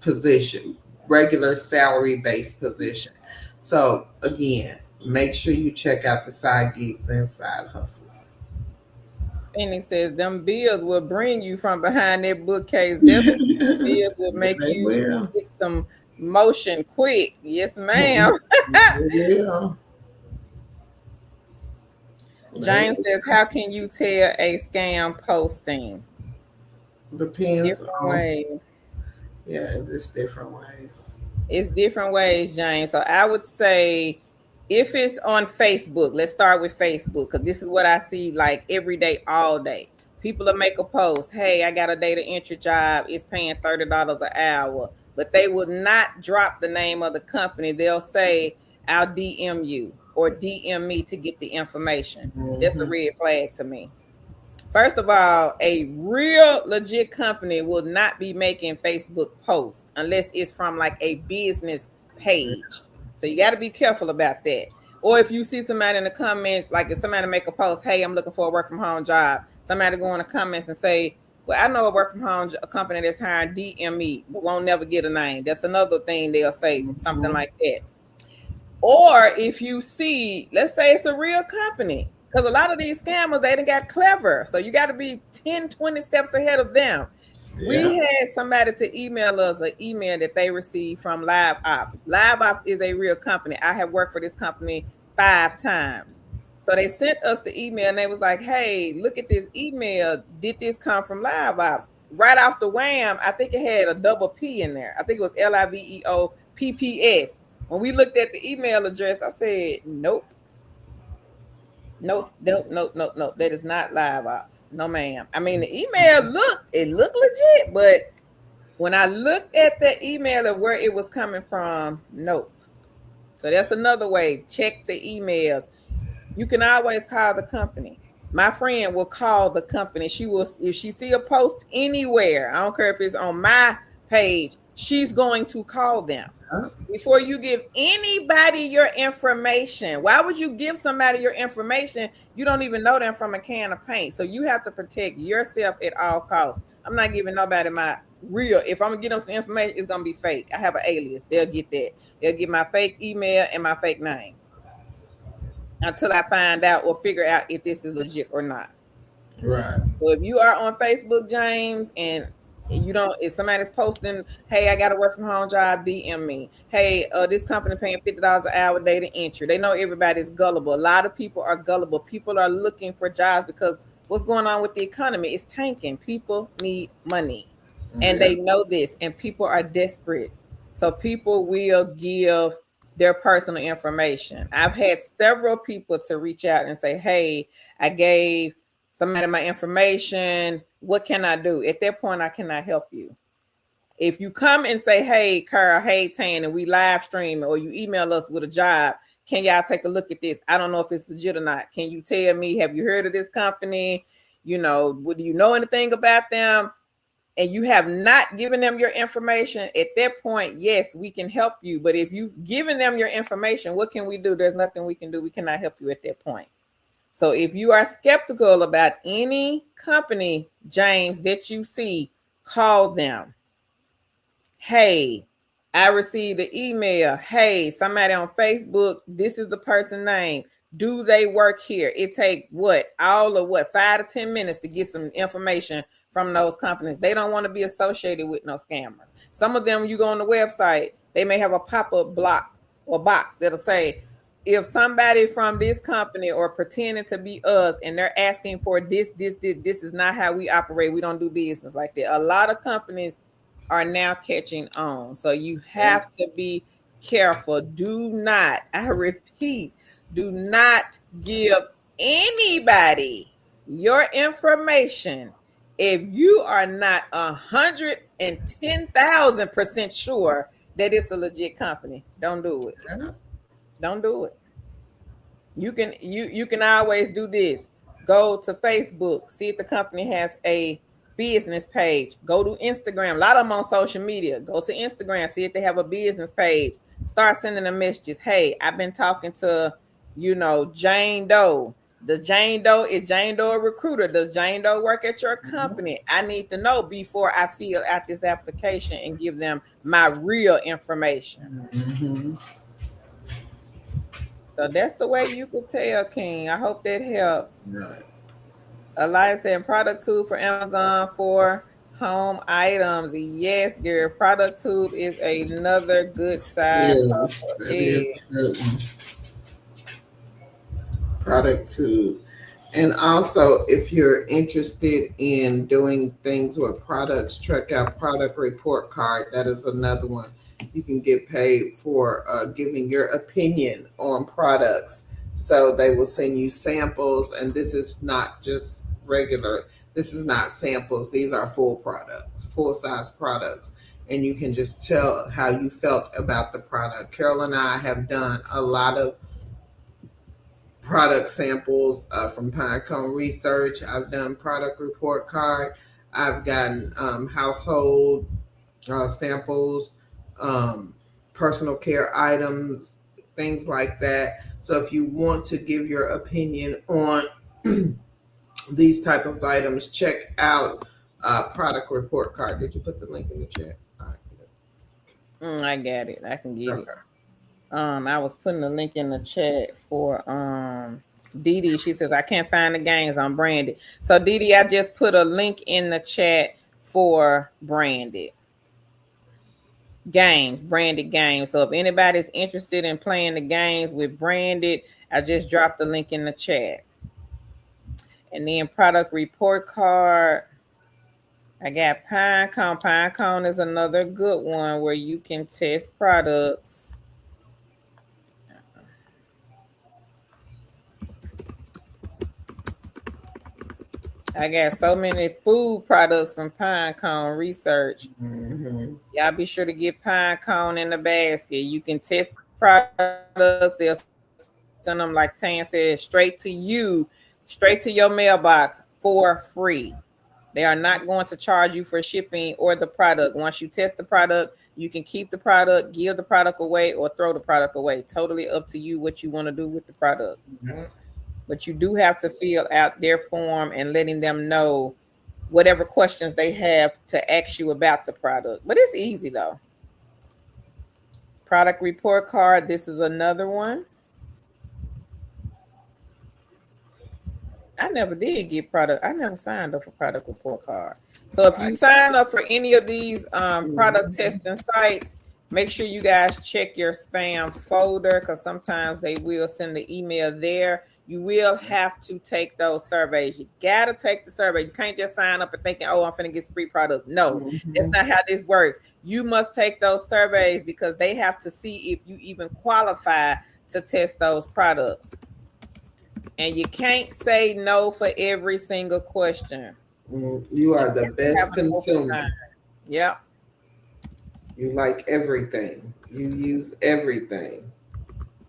position, regular salary based position. So, again, make sure you check out the side gigs and side hustles. Phoenix says them bills will bring you from behind that bookcase. Definitely Yeah, bills will make they you will. get some motion quick. Yes, ma'am. They will. They James says, how can you tell a scam posting? depends Different on, ways. yeah, it's different ways. It's different ways, James. So I would say if it's on Facebook, let's start with Facebook because this is what I see like every day, all day. People will make a post, hey, I got a data entry job, it's paying $30 an hour, but they will not drop the name of the company. They'll say, I'll DM you or DM me to get the information. That's a Mm-hmm. red flag to me. First of all, a real legit company will not be making Facebook posts unless it's from like a business page. So you got to be careful about that. Or if you see somebody in the comments, like if somebody make a post, hey, I'm looking for a work from home job, somebody go in the comments and say, well, I know a work from home a company that's hiring, DM me, but won't never get a name. That's another thing they'll say, something Mm-hmm. like that. Or if you see, let's say it's a real company, because a lot of these scammers, they done got clever. So you got to be 10, 20 steps ahead of them. Yeah. We had somebody to email us an email that they received from Live Ops. Live Ops is a real company. I have worked for this company 5 times. So they sent us the email and they was like, hey, look at this email. Did this come from Live Ops? Right off the wham, I think it had a double P in there. I think it was LIVEOPPS. When we looked at the email address, I said, nope, nope, nope, nope, nope, nope. That is not Live Ops. No, ma'am. I mean, the email looked legit, but when I looked at the email of where it was coming from, nope. So that's another way. Check the emails. You can always call the company. My friend will call the company. She will, if she see a post anywhere, I don't care if it's on my page, she's going to call them before you give anybody your information. Why would you give somebody your information? You don't even know them from a can of paint. So you have to protect yourself at all costs. I'm not giving nobody my real. If I'm gonna get them some information, it's gonna be fake. I have an alias. They'll get that. They'll get my fake email and my fake name until I find out or figure out if this is legit or not. Right. So if you are on Facebook, James, and you don't, if somebody's posting, hey, I got a work from home job, DM me. Hey, this company paying $50 an hour data entry. They know everybody's gullible. A lot of people are gullible. People are looking for jobs because what's going on with the economy. It's tanking. People need money. And they know this, and people are desperate. So people will give their personal information. I've had several people to reach out and say, hey, I gave somebody my information. What can I do? At that point, I cannot help you. If you come and say, hey, Carl, hey, Tan, and we live stream, or you email us with a job, can y'all take a look at this? I don't know if it's legit or not. Can you tell me, have you heard of this company? You know, do you know anything about them? And you have not given them your information, at that point, yes, we can help you. But if you've given them your information, what can we do? There's nothing we can do. We cannot help you at that point. So if you are skeptical about any company, James, that you see, call them. Hey, I received an email. Hey, somebody on Facebook, this is the person's name. Do they work here? It take all of 5 to 10 minutes to get some information from those companies. They don't want to be associated with no scammers. Some of them, you go on the website, they may have a pop-up block or box that'll say, if somebody from this company or pretending to be us and they're asking for this is not how we operate. We don't do business like that. A lot of companies are now catching on. So you have to be careful. Do not, I repeat, do not give anybody your information if you are not 110,000% sure that it's a legit company. Don't do it. Don't do it. You can always do this. Go to Facebook, see if the company has a business page. Go to Instagram. A lot of them on social media. Go to Instagram, see if they have a business page. Start sending them messages. Hey, I've been talking to, Jane Doe. Is Jane Doe a recruiter? Does Jane Doe work at your company? I need to know before I fill out this application and give them my real information. Mm-hmm. So that's the way you could tell, King. I hope that helps. Right. Elias said product tube for Amazon for home items. Yes, girl. Product tube is another good side hustle. That is a good one. Product tube. And also, if you're interested in doing things with products, check out Product Report Card. That is another one. You can get paid for giving your opinion on products. So they will send you samples, and this is not just regular. This is not samples. These are full products, full size products. And you can just tell how you felt about the product. Carol and I have done a lot of product samples from Pinecone Research. I've done Product Report Card. I've gotten household samples, personal care items, things like that. So if you want to give your opinion on these type of items, check out Product Report Card. Did you put the link in the chat? I got it. I can get it. I was putting a link in the chat for Dee Dee. She says, I can't find the games on Branded. So Dee Dee, I just put a link in the chat for Branded games. So if anybody's interested in playing the games with Branded, I just dropped the link in the chat. And then Product Report Card, I got Pinecone. Pinecone is another good one where you can test products. I got so many food products from Pinecone Research. Mm-hmm. Y'all be sure to get Pinecone in the basket. You can test products. They'll send them, like Tan said, straight to you, straight to your mailbox for free. They are not going to charge you for shipping or the product. Once you test the product, you can keep the product, give the product away, or throw the product away. Totally up to you what you want to do with the product. Mm-hmm. But you do have to fill out their form and letting them know whatever questions they have to ask you about the product. But it's easy though. Product Report Card. This is another one. I never did get product. I never signed up for Product Report Card. So if you sign up for any of these product testing sites, make sure you guys check your spam folder because sometimes they will send the email there. You will have to take those surveys. You gotta take the survey. You can't just sign up and thinking, "Oh, I'm finna get free products." No, that's Mm-hmm. not how this works. You must take those surveys because they have to see if you even qualify to test those products. And you can't say no for every single question. You You are the have best an open mind. consumer. Yep. You like everything. You use everything.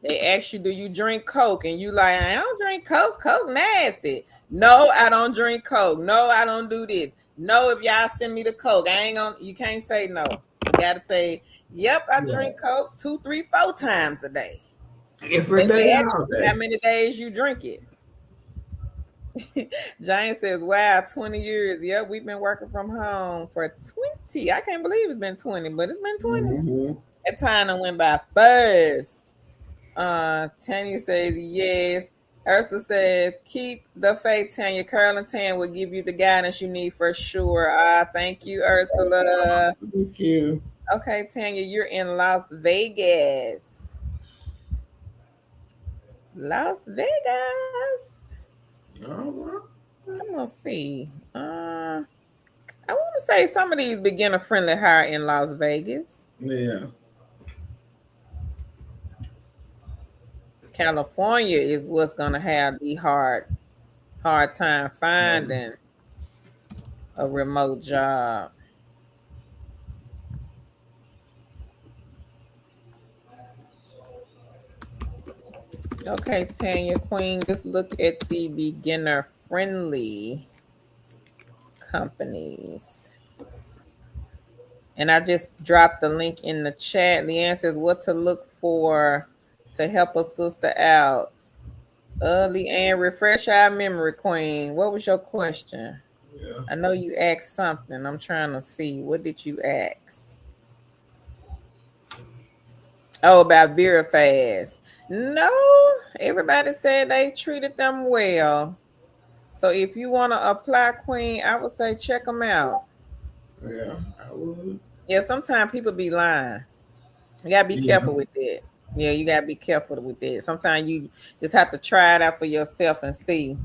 They ask you, do you drink Coke? And you like, I don't drink Coke. Coke nasty. No, I don't drink Coke. No, I don't do this. No, if y'all send me the Coke, I ain't gonna, you can't say no. You gotta say, yep, I Yeah. drink Coke 2, 3, 4 times a day. Every Then they day, ask all you how day. many days you drink it. Jane says, wow, 20 years. Yep, we've been working from home for 20. I can't believe it's been 20, but it's been 20. Mm-hmm. That time done went by fast. Tanya says yes. Ursula says, keep the faith, Tanya. Curl and Tan will give you the guidance you need for sure. Thank you, Ursula. Thank you. Okay, Tanya, you're in Las Vegas. Las Vegas. All right. I'm gonna see. I want to say some of these beginner friendly hire in Las Vegas. Yeah. California is what's gonna have the hard time finding a remote job. Okay, Tanya Queen, let's look at the beginner friendly companies. And I just dropped the link in the chat. Leanne says what to look for to help a sister out. Leanne, refresh our memory, Queen. What was your question? Yeah. I know you asked something. I'm trying to see. What did you ask? Oh, about VeriFast. No, everybody said they treated them well. So if you want to apply, Queen, I would say check them out. Yeah. I would. Yeah, sometimes people be lying. You gotta be Yeah. careful with that. Yeah, you gotta be careful with that. Sometimes you just have to try it out for yourself and see.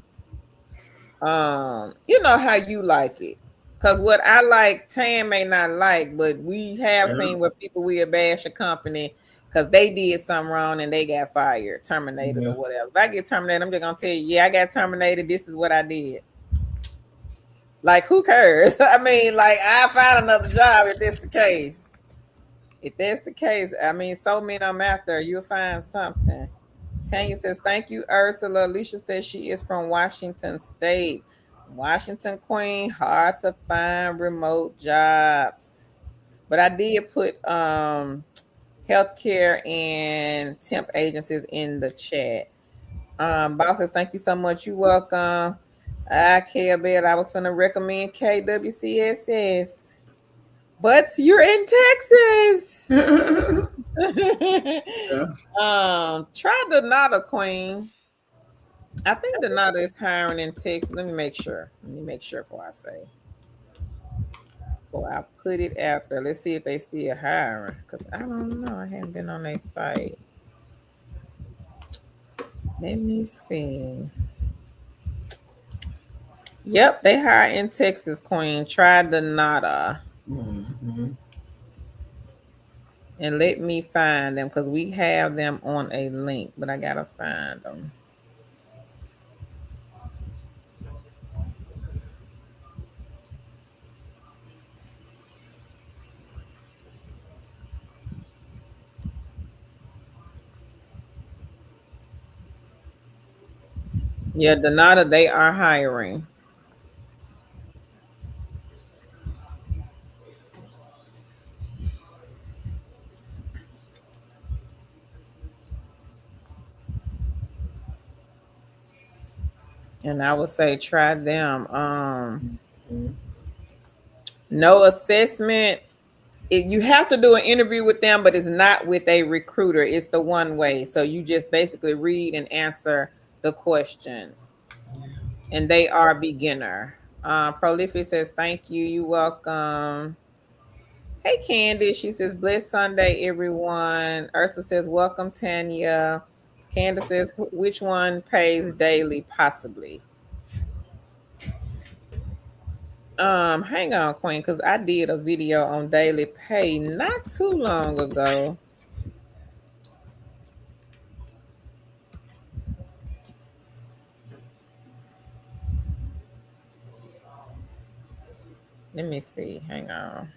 You know how you like it. Cause what I like, Tan may not like, but we have Yeah. seen where people will bash a company because they did something wrong and they got fired, terminated, or Yeah. whatever. If I get terminated, I'm just gonna tell you, yeah, I got terminated. This is what I did. Like, who cares? I mean, like, I find another job if that's the case. If that's the case, I mean, so many of them out there, you'll find something. Tanya says, thank you, Ursula. Alicia says she is from Washington State. Washington Queen, hard to find remote jobs. But I did put healthcare and temp agencies in the chat. Boss says, thank you so much. You welcome. I care about. I was gonna recommend KWCSS. But you're in Texas. Yeah. Try the Nada Queen. I think the Nada is hiring in Texas. Let me make sure. Let me make sure before I say. Before I put it out there. Let's see if they still hiring. Because I don't know. I haven't been on their site. Let me see. Yep, they hire in Texas, Queen. Try the Nada. Mm-hmm. And let me find them because we have them on a link, but I gotta find them. Yeah, Donata, they are hiring. And I would say try them. Mm-hmm. No assessment. You have to do an interview with them, but it's not with a recruiter. It's the one way. So you just basically read and answer the questions. And they are beginner. Prolific says, thank you. You welcome. Hey, Candy. She says, blessed Sunday, everyone. Ursula says, welcome, Tanya. Candace says, which one pays daily? Possibly. Hang on, Queen, because I did a video on daily pay not too long ago. Let me see. Hang on.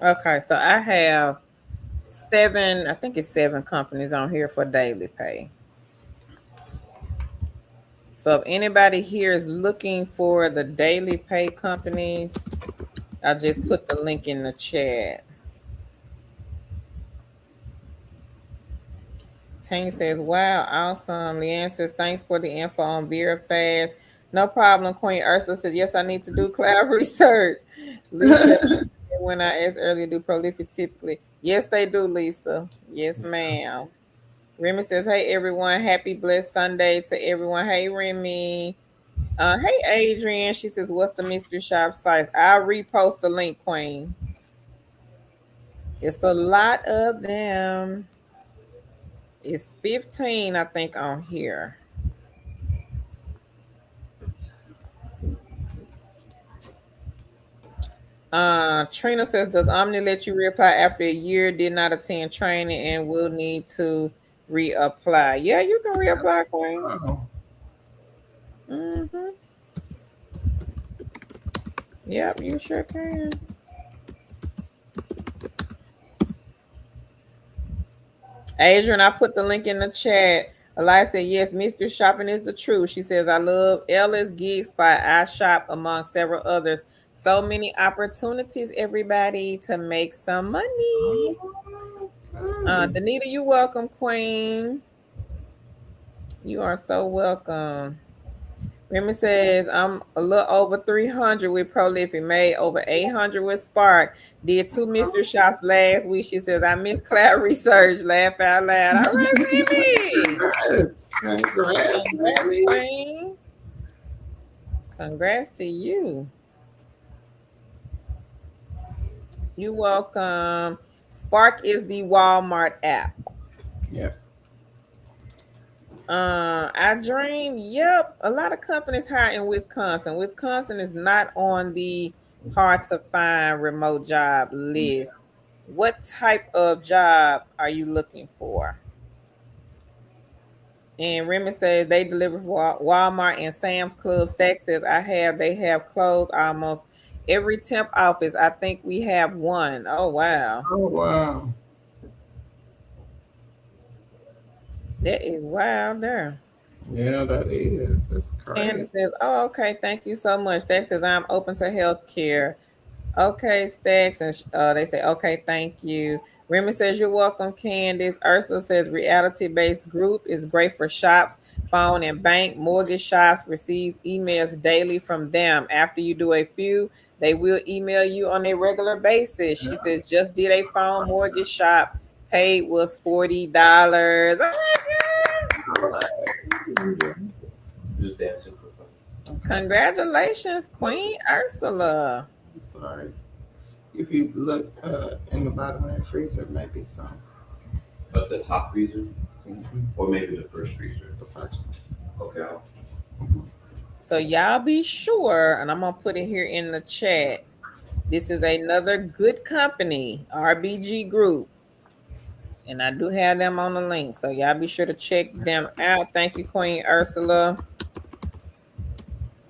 Okay, so I have seven, I think it's 7 companies on here for daily pay. So if anybody here is looking for the daily pay companies, I just put the link in the chat. Tang says, wow, awesome. Leanne says, thanks for the info on Vera Fast. No problem. Queen Ursula says, yes, I need to do cloud research. Lisa, when I asked earlier, do prolific typically? Yes, they do, Lisa. Yes, ma'am. Remy says, hey, everyone. Happy blessed Sunday to everyone. Hey, Remy. Hey, Adrian. She says, what's the mystery shop size? I'll repost the link, Queen. It's a lot of them. It's 15, I think, on here. Trina says, does Omni let you reapply after a year, did not attend training, and will need to reapply? Yeah, you can reapply, Queen. Oh, Mm-hmm. Yep, you sure can. Adrian, I put the link in the chat. Elias said, yes, Mr. Shopping is the truth. She says, I love Ella's Gig Spot. I shop among several others. So many opportunities, everybody, to make some money. Danita, you welcome, Queen. You are so welcome. Remy says, I'm a little over 300 with Prolific, made over 800 with Spark. Did 2 mystery shops last week. She says, I miss cloud research. Laugh out loud. All right, Remy. Congrats, Remy. Queen. Congrats to you. You're welcome. Spark is the Walmart app. Yep. I dream. Yep. A lot of companies hire in Wisconsin. Wisconsin is not on the hard to find remote job list. What type of job are you looking for? And Remy says they deliver for Walmart and Sam's Club. Stack says they have closed almost every temp office. I think we have one. Oh wow. Oh wow. That is wild there. Yeah, that is. That's crazy. Candace says, oh, okay, thank you so much. Stack says, I'm open to healthcare. Okay, Stacks, and they say, okay, thank you. Remy says, you're welcome, Candace. Ursula says, reality-based group is great for shops, phone, and bank. Mortgage shops receives emails daily from them. After you do a few, they will email you on a regular basis. She says, just did a phone mortgage shop. Paid was $40. Just dancing for fun. Congratulations, Queen Ursula. I'm sorry. If you look in the bottom of that freezer, maybe some. But the top freezer? Or maybe the first freezer? The first. Okay. So y'all be sure, and I'm going to put it here in the chat. This is another good company, RBG Group. And I do have them on the link. So y'all be sure to check them out. Thank you, Queen Ursula.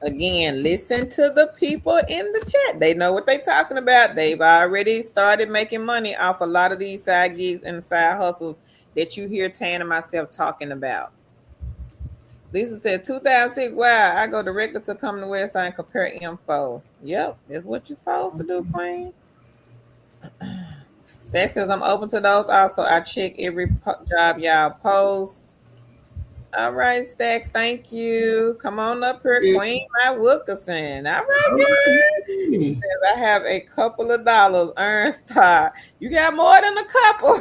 Again, listen to the people in the chat. They know what they're talking about. They've already started making money off a lot of these side gigs and side hustles that you hear Tan and myself talking about. Lisa said, 2006, wow, I go directly to come to the website and compare info. Yep, that's what you're supposed to do, Queen. Stack says I'm open to those. Also, I check every job y'all post. All right, Stacks, thank you. Come on up here, Yeah. Queen My Wilkerson. All right, All good. She right. says I have a couple of dollars. Earn star. You got more than a couple.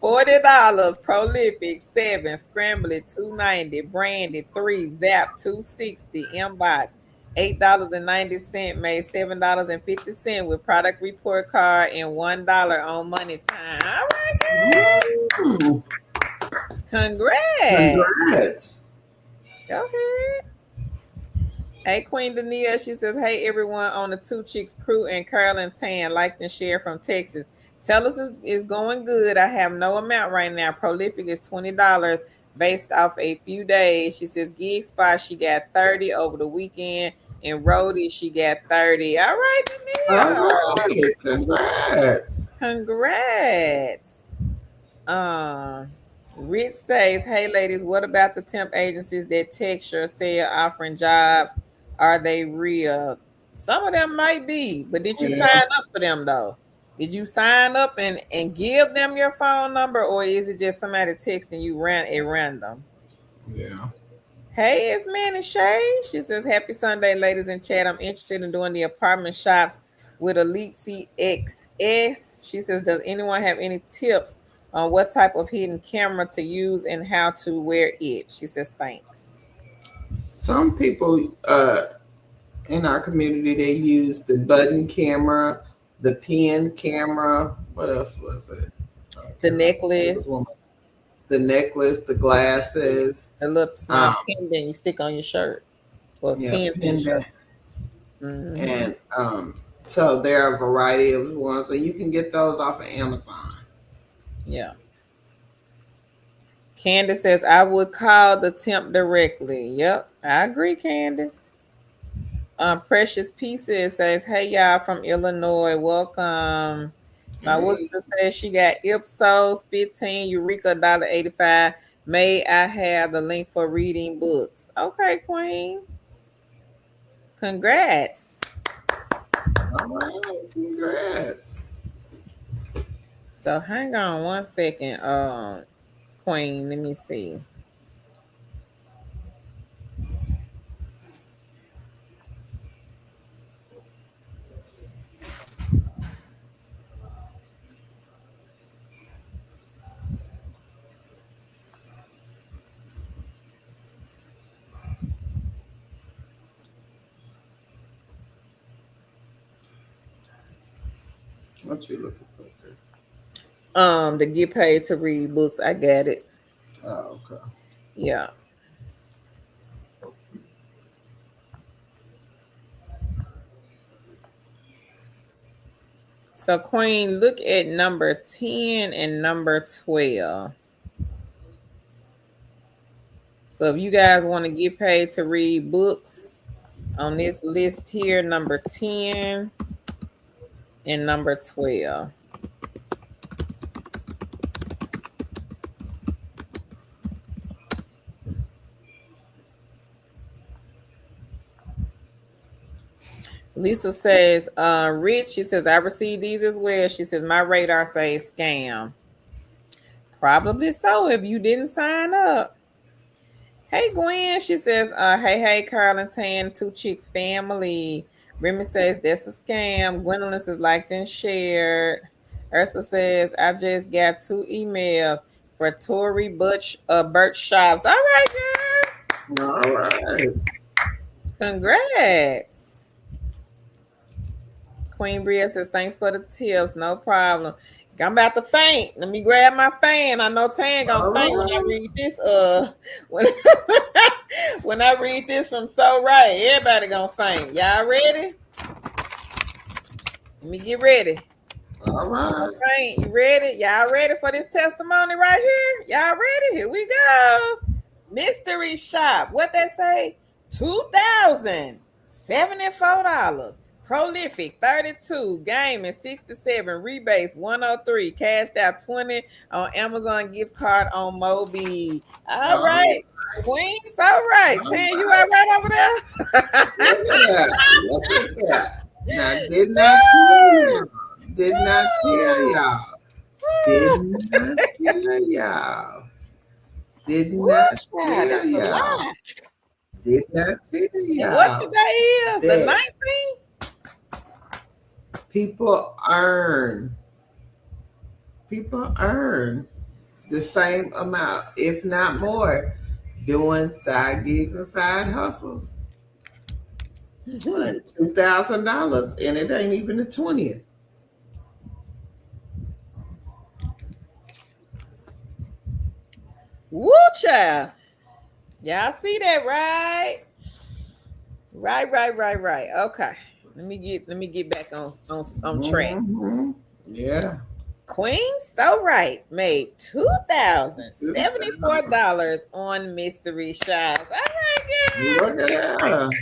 $40. Prolific 7. Scrambly 290. Brandy 3. Zap 260. Inbox $8.90. Made $7.50 with product report card and $1 on money time. All right, good. Ooh, Congrats. congrats. Go ahead. Hey, Queen Dania. She says, hey, everyone on the Two Chicks crew and Carolyn Tan, liked and shared from Texas. Tell us is going good. I have no amount right now. Prolific is $20 based off a few days. She says, gig spot, she got 30 over the weekend. And Rhodey, she got 30. All right, All Dania. right. Congrats. Congrats. Rich says, hey ladies, what about the temp agencies that text or say offering jobs? Are they real? Some of them might be, but did you Yeah. sign up for them though? Did you sign up and give them your phone number, or is it just somebody texting you at random? Yeah. Hey, it's Manny Shay. She says, happy Sunday, ladies in chat. I'm interested in doing the apartment shops with Elite CXS. She says, does anyone have any tips on what type of hidden camera to use and how to wear it? She says, thanks. Some people in our community, they use the button camera, the pen camera. What else was it? The necklace, The necklace, the glasses. a little small pendant you stick on your shirt, or Yeah, pins in your shirt. pendant. And so there are a variety of ones, and you can get those off of Amazon. Yeah. Candace says, I would call the temp directly. Yep, I agree, Candace. Precious Pieces says, hey y'all from Illinois, welcome. My Wilson says she got Ipsos 15, Eureka $1.85. May I have the link for reading books? Okay, Queen. Congrats. All right, congrats. So hang on one second, Queen. Let me see. What you looking for? To get paid to read books. I got it. Oh, okay. Yeah. So Queen, look at number 10 and number 12. So if you guys want to get paid to read books on this list here, number 10 and number 12. Lisa says, Rich, she says, I received these as well. She says, my radar says scam. Probably so if you didn't sign up. Hey, Gwen, she says, hey, Carolyn Tan, Two Chick Family. Remy says, that's a scam. Gwendolyn says, liked and shared. Ursula says, I just got 2 emails for Tory Birch shops. All right, girl. All right. Congrats. Queen Bria says, thanks for the tips. No problem. I'm about to faint. Let me grab my fan. I know Tan gonna faint when I read this. When I read this from So Right, everybody gonna faint. Y'all ready? Let me get ready. All right. Faint. You ready? Y'all ready for this testimony right here? Y'all ready? Here we go. Mystery shop. What they say? $2,074. Prolific 32, gaming 67, rebates 103, cashed out 20 on Amazon gift card on Moby. All right, Queen, so right. Tan, you all right over there? Look at that. Look at that. Now, did not tell y'all. Did not tell y'all. Did not tell y'all. Did not tell y'all. Did not tell y'all. And what today is? The 19th? People earn the same amount, if not more, doing side gigs and side hustles. $2,000, and it ain't even the 20th. Woo, child. Y'all see that, right? Right. Okay. Let me get back on track. Mm-hmm. Yeah. Queen So Right made $2,074 on mystery shops. All right, girl. Look at that.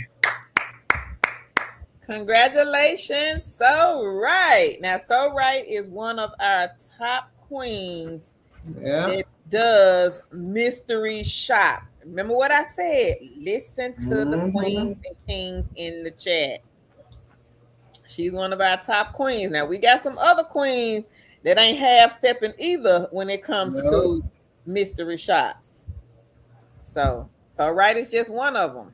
Congratulations, So Right. Now, So Right is one of our top queens that does mystery shop. Remember what I said? Listen to the queens and kings in the chat. She's one of our top queens. Now, we got some other queens that ain't half-stepping either when it comes to mystery shops. So Right is just one of them.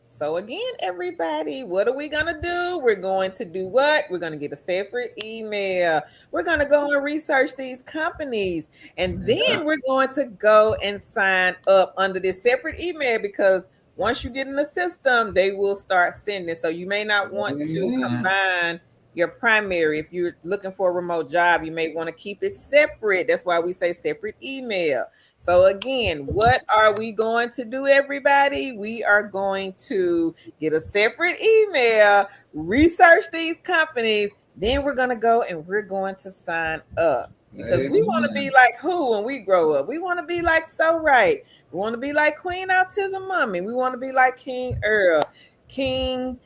So again, everybody, what are we going to do? We're going to do what? We're going to get a separate email. We're going to go and research these companies. And then we're going to go and sign up under this separate email, because once you get in the system, they will start sending. So you may not want to combine your primary. If you're looking for a remote job, you may want to keep it separate. That's why we say separate email. So again, what are we going to do, everybody? We are going to get a separate email, research these companies, then we're going to go and we're going to sign up. Because we want to be like who when we grow up? We want to be like So Right. We want to be like Queen Autism Mommy. We want to be like King Earl, King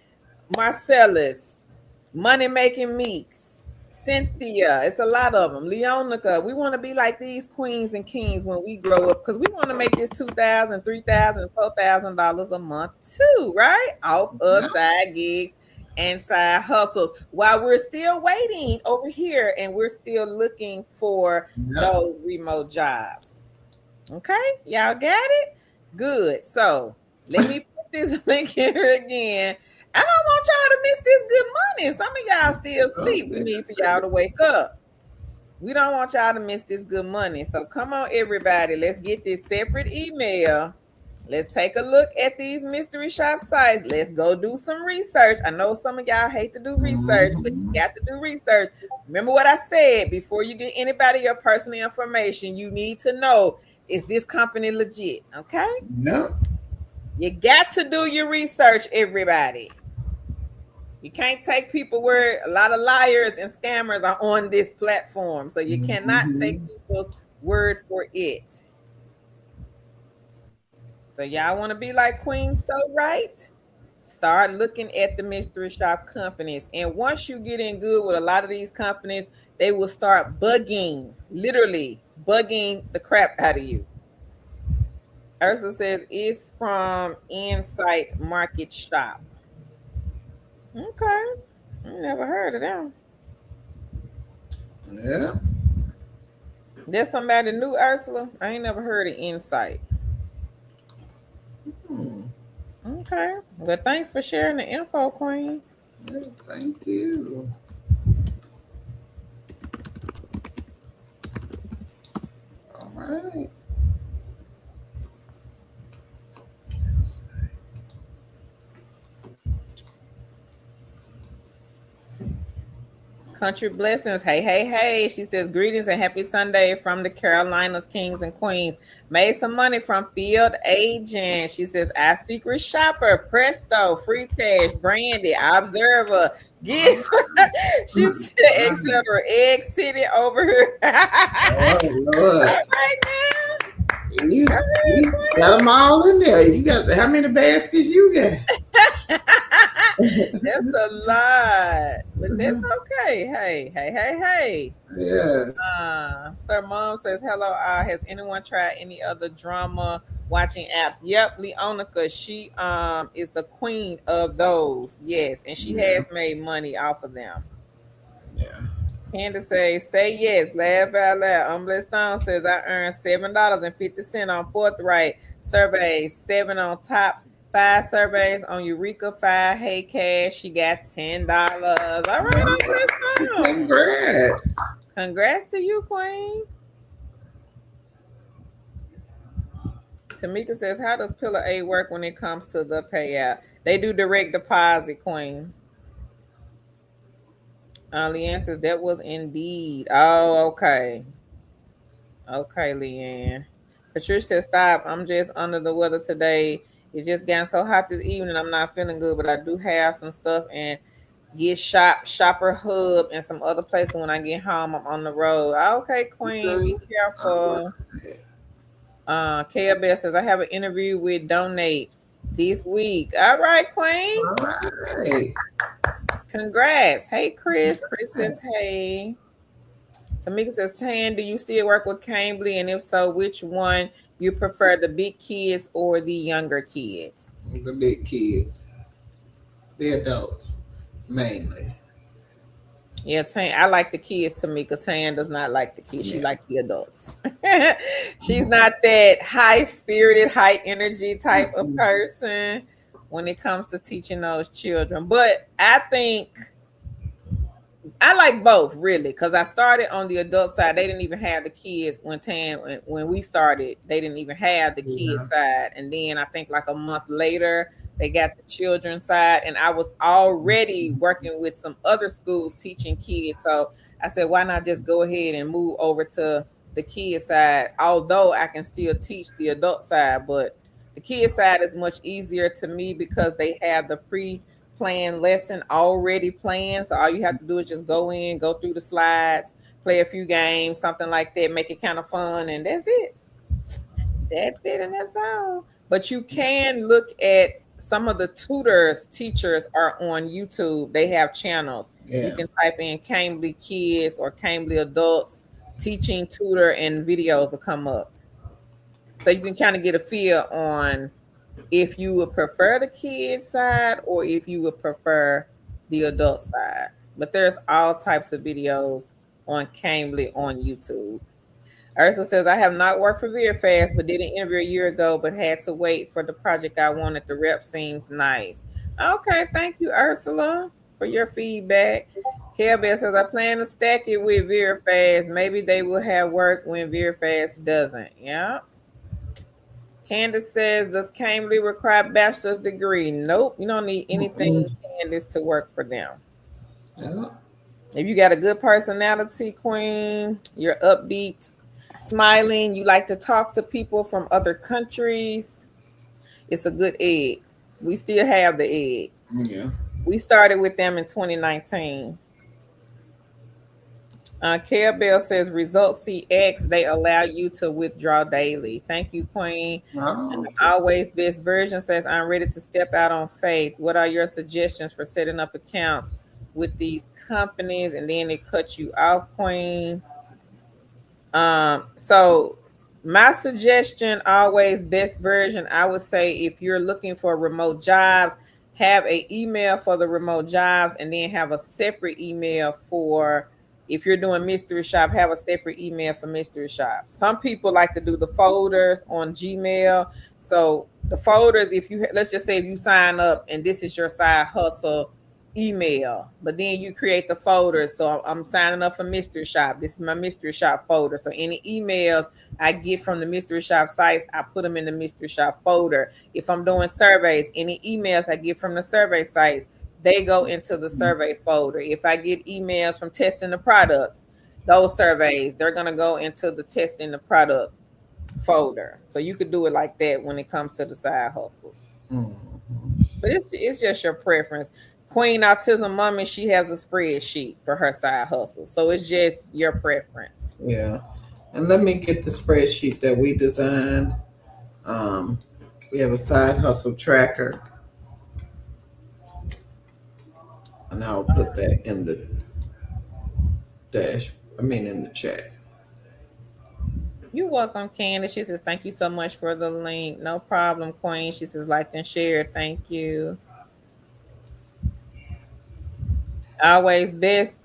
Marcellus, Money Making Meeks, Cynthia. It's a lot of them. Leonica. We want to be like these queens and kings when we grow up, because we want to make this $2,000, $3,000, $4,000 a month too, right? Off of side gigs and side hustles, while we're still waiting over here and we're still looking for those remote jobs. Okay, y'all got it? Good. So let me put this link here again. I don't want y'all to miss this good money. Some of y'all still sleep. We need for y'all to wake up. We don't want y'all to miss this good money. So come on, everybody. Let's get this separate email. Let's take a look at these mystery shop sites. Let's go do some research. I know some of y'all hate to do research, but you got to do research. Remember what I said, before you get anybody your personal information, you need to know, is this company legit? Okay? No. You got to do your research, everybody. You can't take people where a lot of liars and scammers are on this platform. So you cannot take people's word for it. So y'all want to be like Queen So Right? Start looking at the mystery shop companies. And once you get in good with a lot of these companies, they will start bugging, literally bugging the crap out of you. Ursula says it's from Insight Market Shop. Okay. I never heard of them. Yeah. There's somebody new, Ursula. I ain't never heard of Insight. Okay. Well, thanks for sharing the info, Queen. Thank you. All right. Country Blessings. Hey. She says, greetings and happy Sunday from the Carolinas, Kings and Queens. Made some money from Field Agent. She says, our secret shopper, Presto, Free Cash, Brandy, Observer, Gifts. She said, etc. Egg City over here. Oh, Lord. Right now. You got them all in there. You got how many baskets you got? That's a lot, but that's okay. Hey. Yes. Sir Mom says, hello, has anyone tried any other drama watching apps? Yep, Leonica, she is the queen of those. Yes, and she Yeah. has made money off of them. Yeah. Candace says, say yes, laugh out loud. Umbless Stone says, I earned $7.50 on Forthright surveys, 7 on top, 5 surveys on Eureka, 5 Hey Cash. She got $10. All right, Umbless Stone. Congrats. Congrats to you, Queen. Tamika says, how does Pillar A work when it comes to the payout? They do direct deposit, Queen. Leanne says, that was indeed. Oh, okay. Okay, Leanne. Patricia says, stop. I'm just under the weather today. It's just gotten so hot this evening. I'm not feeling good, but I do have some stuff and get Shopper Hub and some other places when I get home. I'm on the road. Okay, Queen, be careful. Kaya Bell says, I have an interview with Donate this week. All right, Queen. All right. Congrats. Hey, Chris. Chris says, hey. Tamika says, Tan, do you still work with Cambly? And if so, which one you prefer, the big kids or the younger kids? The big kids. The adults, mainly. Yeah, Tan, I like the kids, Tamika. Tan does not like the kids. She likes the adults. She's not that high-spirited, high-energy type of person when it comes to teaching those children. But I think I like both, really, because I started on the adult side. They didn't even have the kids when we started. They didn't even have the kids side, and then I think like a month later they got the children's side, and I was already working with some other schools teaching kids. So I said, why not just go ahead and move over to the kids side? Although I can still teach the adult side, but the kids side is much easier to me because they have the planned lesson already planned. So all you have to do is just go in, go through the slides, play a few games, something like that, make it kind of fun, and that's it. That's it, and that's all. But you can look at some of the teachers are on YouTube. They have channels. Yeah. You can type in Cambly Kids or Cambly Adults teaching tutor, and videos will come up. So you can kind of get a feel on if you would prefer the kids side or if you would prefer the adult side. But there's all types of videos on Cambly on YouTube. Ursula says, I have not worked for VeriFast, but did an interview a year ago, but had to wait for the project I wanted. The rep seems nice. Okay, thank you, Ursula, for your feedback. Kelbell says, I plan to stack it with VeriFast. Maybe they will have work when VeriFast doesn't. Yeah. Candace says, does Cambly require bachelor's degree? Nope. You don't need anything, Candace, to work for them. Yeah. If you got a good personality, Queen, you're upbeat, smiling, you like to talk to people from other countries, it's a good egg. We still have the egg. Yeah. We started with them in 2019. Care Bell says results CX, they allow you to withdraw daily. Thank you, Queen. Oh, okay. Always Best Version says, I'm ready to step out on faith. What are your suggestions for setting up accounts with these companies? And then it cut you off, Queen. So my suggestion, always Best Version, I would say if you're looking for remote jobs, have an email for the remote jobs and then have a separate email for, if you're doing mystery shop, have a separate email for mystery shop. Some people like to do the folders on Gmail. So the folders, if you, let's just say if you sign up and this is your side hustle email, but then you create the folder. So I'm signing up for mystery shop. This is my mystery shop folder. So any emails I get from the mystery shop sites, I put them in the mystery shop folder. If I'm doing surveys, any emails I get from the survey sites, they go into the survey folder. If I get emails from testing the products, those surveys, they're going to go into the testing the product folder. So you could do it like that when it comes to the side hustles. But it's just your preference. Queen Autism Mommy, she has a spreadsheet for her side hustle. So it's just your preference. Yeah. And let me get the spreadsheet that we designed. We have a side hustle tracker. And I'll put that in the in the chat. You're welcome, Candace. She says, thank you so much for the link. No problem, Queen. She says, like and share. Thank you. Always best.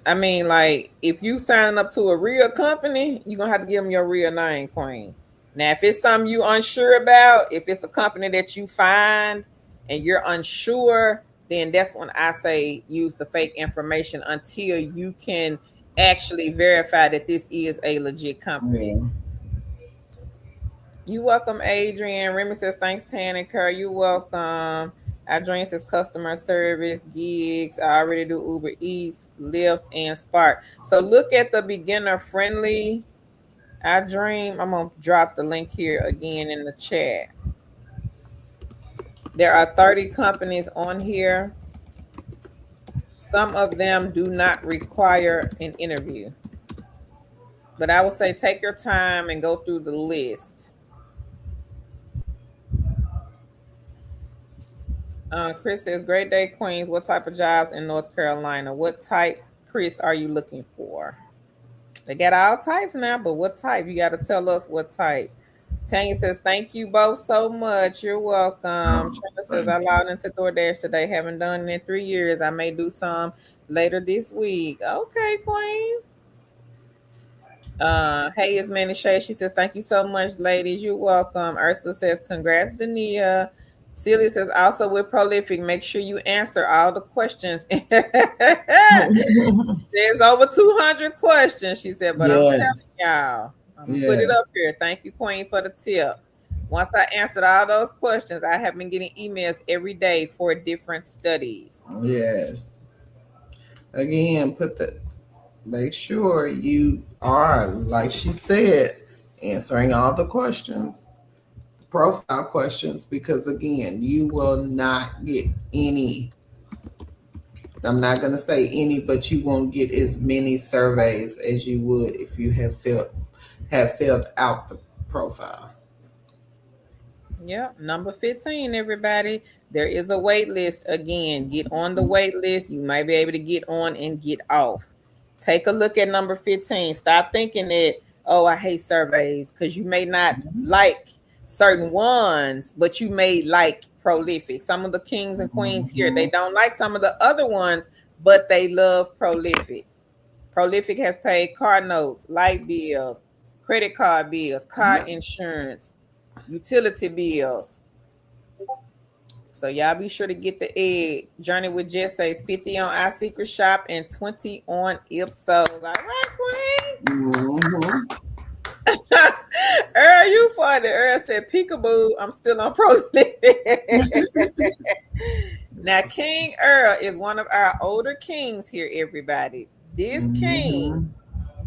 I mean, like, if you signing up to a real company, you're gonna have to give them your real name, Queen. Now, if it's something you unsure about, if it's a company that you find and you're unsure, then that's when I say use the fake information until you can actually verify that this is a legit company. Yeah. You welcome, Adrian. Remy says, thanks, Tan and Kerr. You welcome. Adrian says, customer service, gigs. I already do Uber Eats, Lyft, and Spark. So look at the beginner friendly. I'm going to drop the link here again in the chat. There are 30 companies on here. Some of them do not require an interview. But I would say take your time and go through the list. Chris says, great day, Queens. What type of jobs in North Carolina? What type, Chris, are you looking for? They got all types now, but what type? You got to tell us what type. Tanya says, thank you both so much. You're welcome. Trina says, I logged into DoorDash today. Haven't done it in 3 years. I may do some later this week. Okay, Queen. Hey, it's Manny Shay. She says, thank you so much, ladies. You're welcome. Ursula says, congrats, Dania. Celia says, also with Prolific, make sure you answer all the questions. There's over 200 questions, she said, but yes. I'm telling y'all, I'm going to put it up here. Thank you, Queen, for the tip. Once I answered all those questions, I have been getting emails every day for different studies. Yes. Again, make sure you are, like she said, answering all the questions. Profile questions, because again, you will not get any, I'm not going to say any, but you won't get as many surveys as you would if you have filled out the profile. Yep. Number 15, everybody. There is a wait list. Again, get on the wait list. You might be able to get on and get off. Take a look at number 15. Stop thinking that, oh, I hate surveys, because you may not like certain ones, but you may like Prolific. Some of the kings and queens here, they don't like some of the other ones, but they love Prolific. Prolific has paid car notes, light bills, credit card bills, car insurance, utility bills. So y'all be sure to get the egg. Journey with Jess says 50 on Our Secret Shop and 20 on Ipsos. All right, Queen. Earl, you funny. Earl said, peekaboo, I'm still on Prolific. Now, King Earl is one of our older kings here, everybody. This king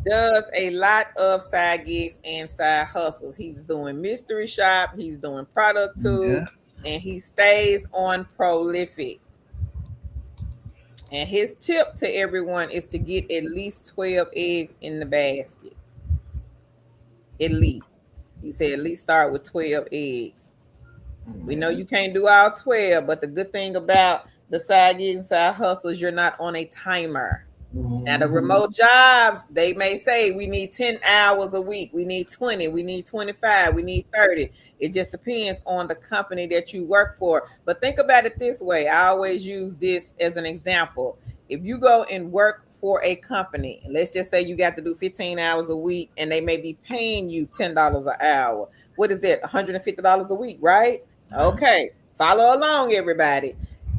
does a lot of side gigs and side hustles. He's doing mystery shop. He's doing product tube. And he stays on Prolific. And his tip to everyone is to get at least 12 eggs in the basket. At least. He said at least start with 12 eggs. We know you can't do all 12, but the good thing about the side gigs and side hustles, you're not on a timer. Now, the remote jobs, they may say we need 10 hours a week. We need 20. We need 25. We need 30. It just depends on the company that you work for. But think about it this way. I always use this as an example. If you go and work for a company, let's just say you got to do 15 hours a week and they may be paying you $10 an hour. What is that? $150 a week, right? Okay. Follow along, everybody.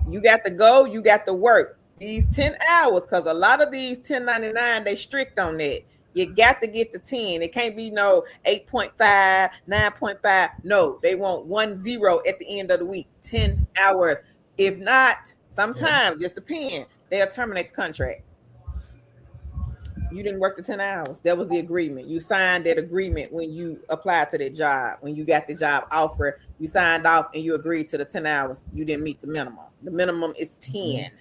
You got to go. You got to work these 10 hours, because a lot of these 1099, they strict on that. You got to get the 10. It can't be no 8.5, 9.5. No, they want 10 at the end of the week, 10 hours. If not, sometimes, just depend, they'll terminate the contract. You didn't work the 10 hours. That was the agreement. You signed that agreement when you applied to that job. When you got the job offer, you signed off and you agreed to the 10 hours. You didn't meet the minimum. The minimum is 10.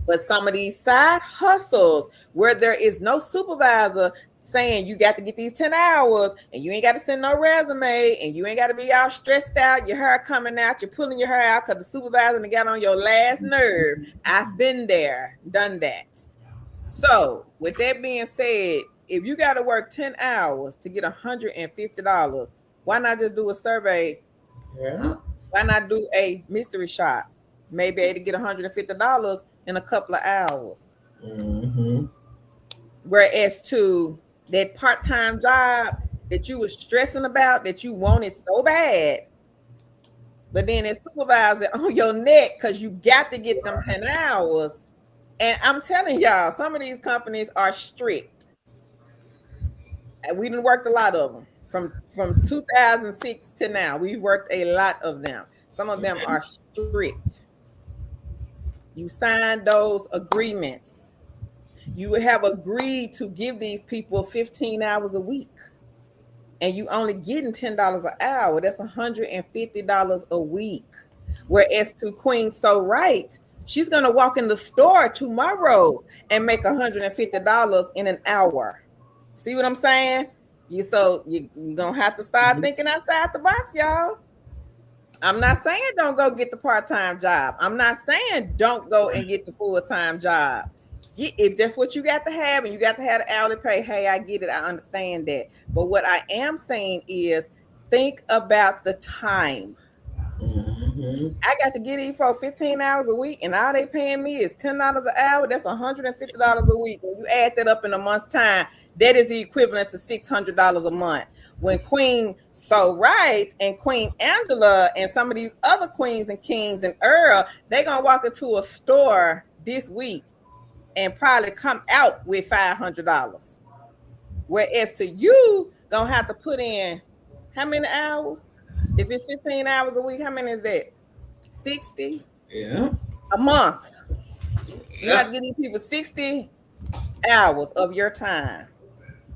But some of these side hustles where there is no supervisor, saying you got to get these 10 hours and you ain't got to send no resume and you ain't got to be all stressed out, your hair coming out, you're pulling your hair out because the supervisor got on your last nerve. I've been there, done that. So with that being said, if you got to work 10 hours to get $150, why not just do a survey? Yeah. Why not do a mystery shop? Maybe able to get $150 in a couple of hours. Mm-hmm. Whereas to that part-time job that you were stressing about, that you wanted so bad, but then that supervisor on your neck because you got to get them 10 hours. And I'm telling y'all, some of these companies are strict. We done worked a lot of them. From 2006 to now, we've worked a lot of them. Some of them are strict. You sign those agreements. You have agreed to give these people 15 hours a week. And you only getting $10 an hour. That's $150 a week. Whereas to Queen So Right, she's gonna walk in the store tomorrow and make $150 in an hour. See what I'm saying? You're gonna have to start thinking outside the box, y'all. I'm not saying don't go get the part-time job. I'm not saying don't go and get the full-time job. If that's what you got to have and you got to have the hourly pay, hey, I get it. I understand that. But what I am saying is think about the time. Mm-hmm. I got to get these for 15 hours a week, and all they paying me is $10 an hour. That's $150 a week. When you add that up in a month's time, that is the equivalent to $600 a month. When Queen So Right and Queen Angela and some of these other queens and kings and Earl, they're going to walk into a store this week and probably come out with $500. Whereas to you, going to have to put in how many hours? If it's 15 hours a week, how many is that? 60? Yeah. A month. You have to give these people 60 hours of your time.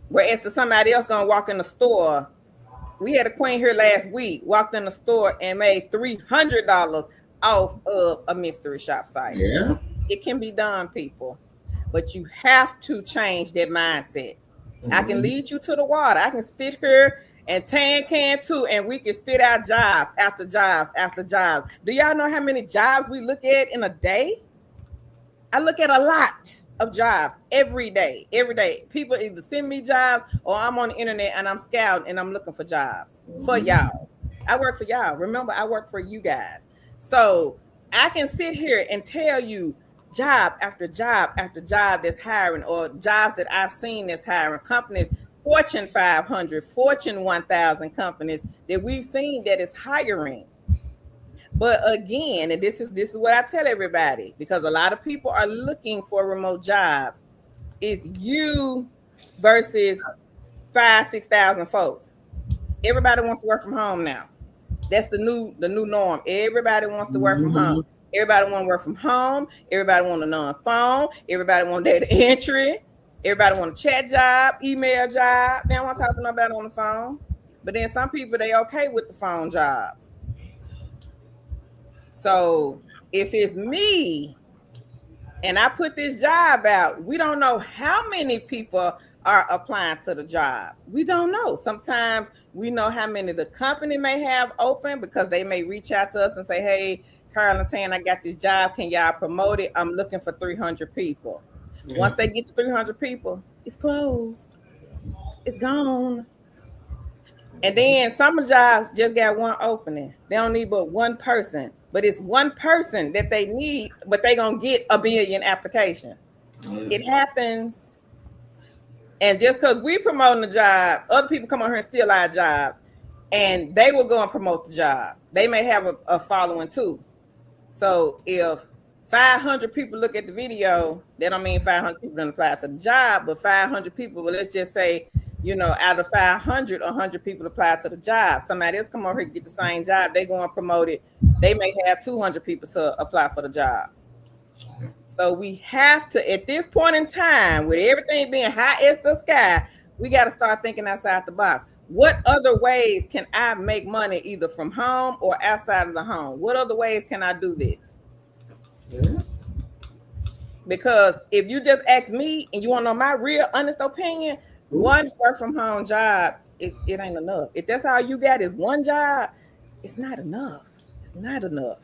Whereas to somebody else going to walk in the store. We had a queen here last week, walked in the store and made $300 off of a mystery shop site. Yeah. It can be done, people. But you have to change that mindset. Mm-hmm. I can lead you to the water. I can sit here and Tan can too, and we can spit out jobs after jobs after jobs. Do y'all know how many jobs we look at in a day? I look at a lot of jobs every day. Every day. People either send me jobs or I'm on the internet and I'm scouting and I'm looking for jobs for y'all. I work for y'all. Remember, I work for you guys. So I can sit here and tell you job after job after job that's hiring, or jobs that I've seen that's hiring, companies, Fortune 500, Fortune 1000 companies that we've seen that is hiring. But again, and this is what I tell everybody, because a lot of people are looking for remote jobs. It's you versus 5,000-6,000 folks. Everybody wants to work from home now. That's the new norm. Everybody wants to work from home. Everybody want to work from home. Everybody want a non-phone. Everybody want data entry. Everybody want a chat job, email job. They don't want to talk to nobody on the phone. But then some people, they okay with the phone jobs. So if it's me and I put this job out, we don't know how many people are applying to the jobs. We don't know. Sometimes we know how many the company may have open, because they may reach out to us and say, hey, Carl and Tan, I got this job. Can y'all promote it? I'm looking for 300 people. Yeah. Once they get to 300 people, it's closed. It's gone. And then some of the jobs just got one opening. They don't need but one person. But it's one person that they need, but they're going to get a billion applications. Yeah. It happens. And just because we promoting the job, other people come on here and steal our jobs, and they will go and promote the job. They may have a following too. So if 500 people look at the video, that don't mean 500 people don't apply to the job, but 500 people, well, let's just say, out of 500, 100 people apply to the job. Somebody else come over here and get the same job. They go and promote it. They may have 200 people to apply for the job. So we have to, at this point in time, with everything being high as the sky, we got to start thinking outside the box. What other ways can I make money either from home or outside of the home? What other ways can I do this? Yeah. Because if you just ask me and you want to know my real honest opinion, One work from home job, it ain't enough. If that's all you got is one job, it's not enough. It's not enough.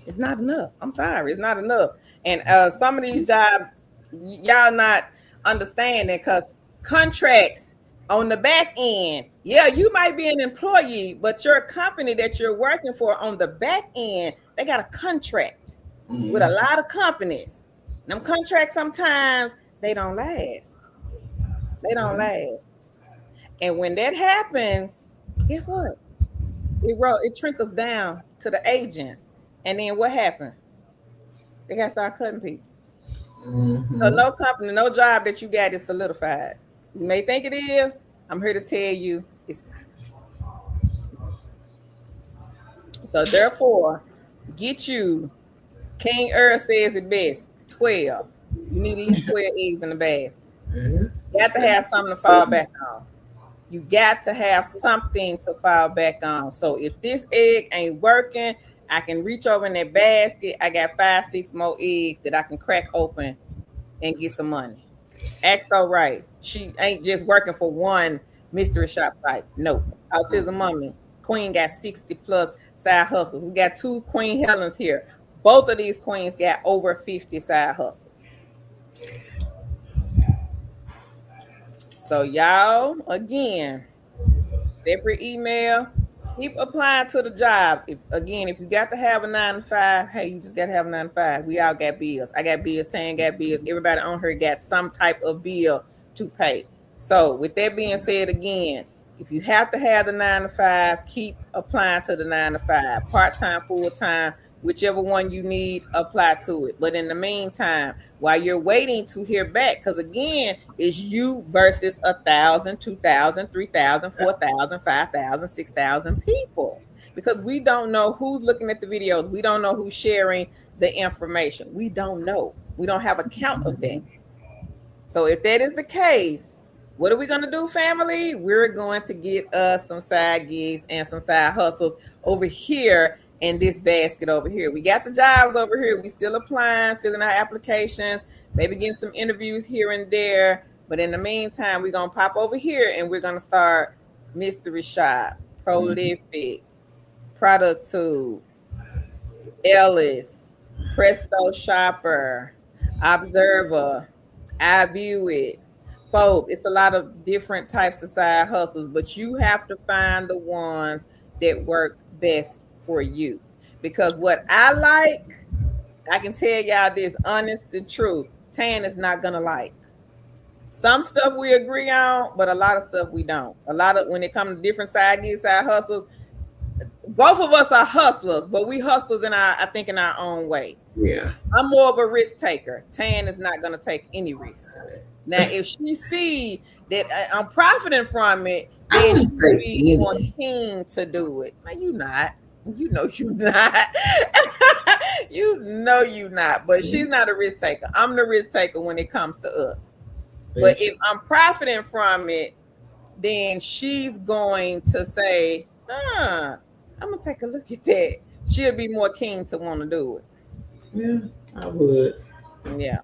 It's not enough. I'm sorry, it's not enough. And some of these jobs, y'all not understanding because contracts on the back end, yeah, you might be an employee, but your company that you're working for on the back end, they got a contract with a lot of companies. Them contracts sometimes they don't last. They don't last. And when that happens, guess what? It trickles down to the agents. And then what happened? They got to start cutting people. So no company, no job that you got is solidified. You may think it is. I'm here to tell you it's not. So therefore, get you. King Earth says it best. 12. You need at least 12 eggs in the basket. You got to have something to fall back on. You got to have something to fall back on. So if this egg ain't working, I can reach over in that basket. I got 5, 6 more eggs that I can crack open and get some money. Act so right. She ain't just working for one mystery shop site. No. Autism Mommy. Queen got 60 plus side hustles. We got 2 Queen Helens here. Both of these queens got over 50 side hustles. So y'all, again, separate email. Keep applying to the jobs. If you got to have a 9 to 5, hey, you just got to have a 9 to 5. We all got bills. I got bills. Tan got bills. Everybody on here got some type of bill to pay. So with that being said, again, if you have to have the 9 to 5, keep applying to the 9 to 5. Part-time, full-time, whichever one you need, apply to it. But in the meantime, while you're waiting to hear back, because again, it's you versus 1,000, 2,000, 3,000, 4,000, 5,000, 6,000 people. Because we don't know who's looking at the videos. We don't know who's sharing the information. We don't know. We don't have a count of that. So if that is the case, what are we going to do, family? We're going to get us some side gigs and some side hustles over here in this basket over here. We got the jobs over here. We still applying, filling out applications, maybe getting some interviews here and there. But in the meantime, we're going to pop over here and we're going to start Mystery Shop, Prolific, Product Tube, Ellis, Presto Shopper, Observer, I View It, Folk. It's a lot of different types of side hustles, but you have to find the ones that work best for you. Because what I like, I can tell y'all this honest and true, Tan is not gonna like. Some stuff we agree on, but a lot of stuff we don't. A lot of when it comes to different side gigs, side hustles, both of us are hustlers, but we hustlers in our, I think, in our own way. Yeah. I'm more of a risk taker. Tan is not gonna take any risk. Now, if she see that I'm profiting from it, then she will be more keen to do it. Now, you not. You know you not. You know you not. But she's not a risk taker. I'm the risk taker when it comes to us. But if I'm profiting from it, then she's going to say, I'm going to take a look at that. She'll be more keen to want to do it. Yeah, I would. Yeah.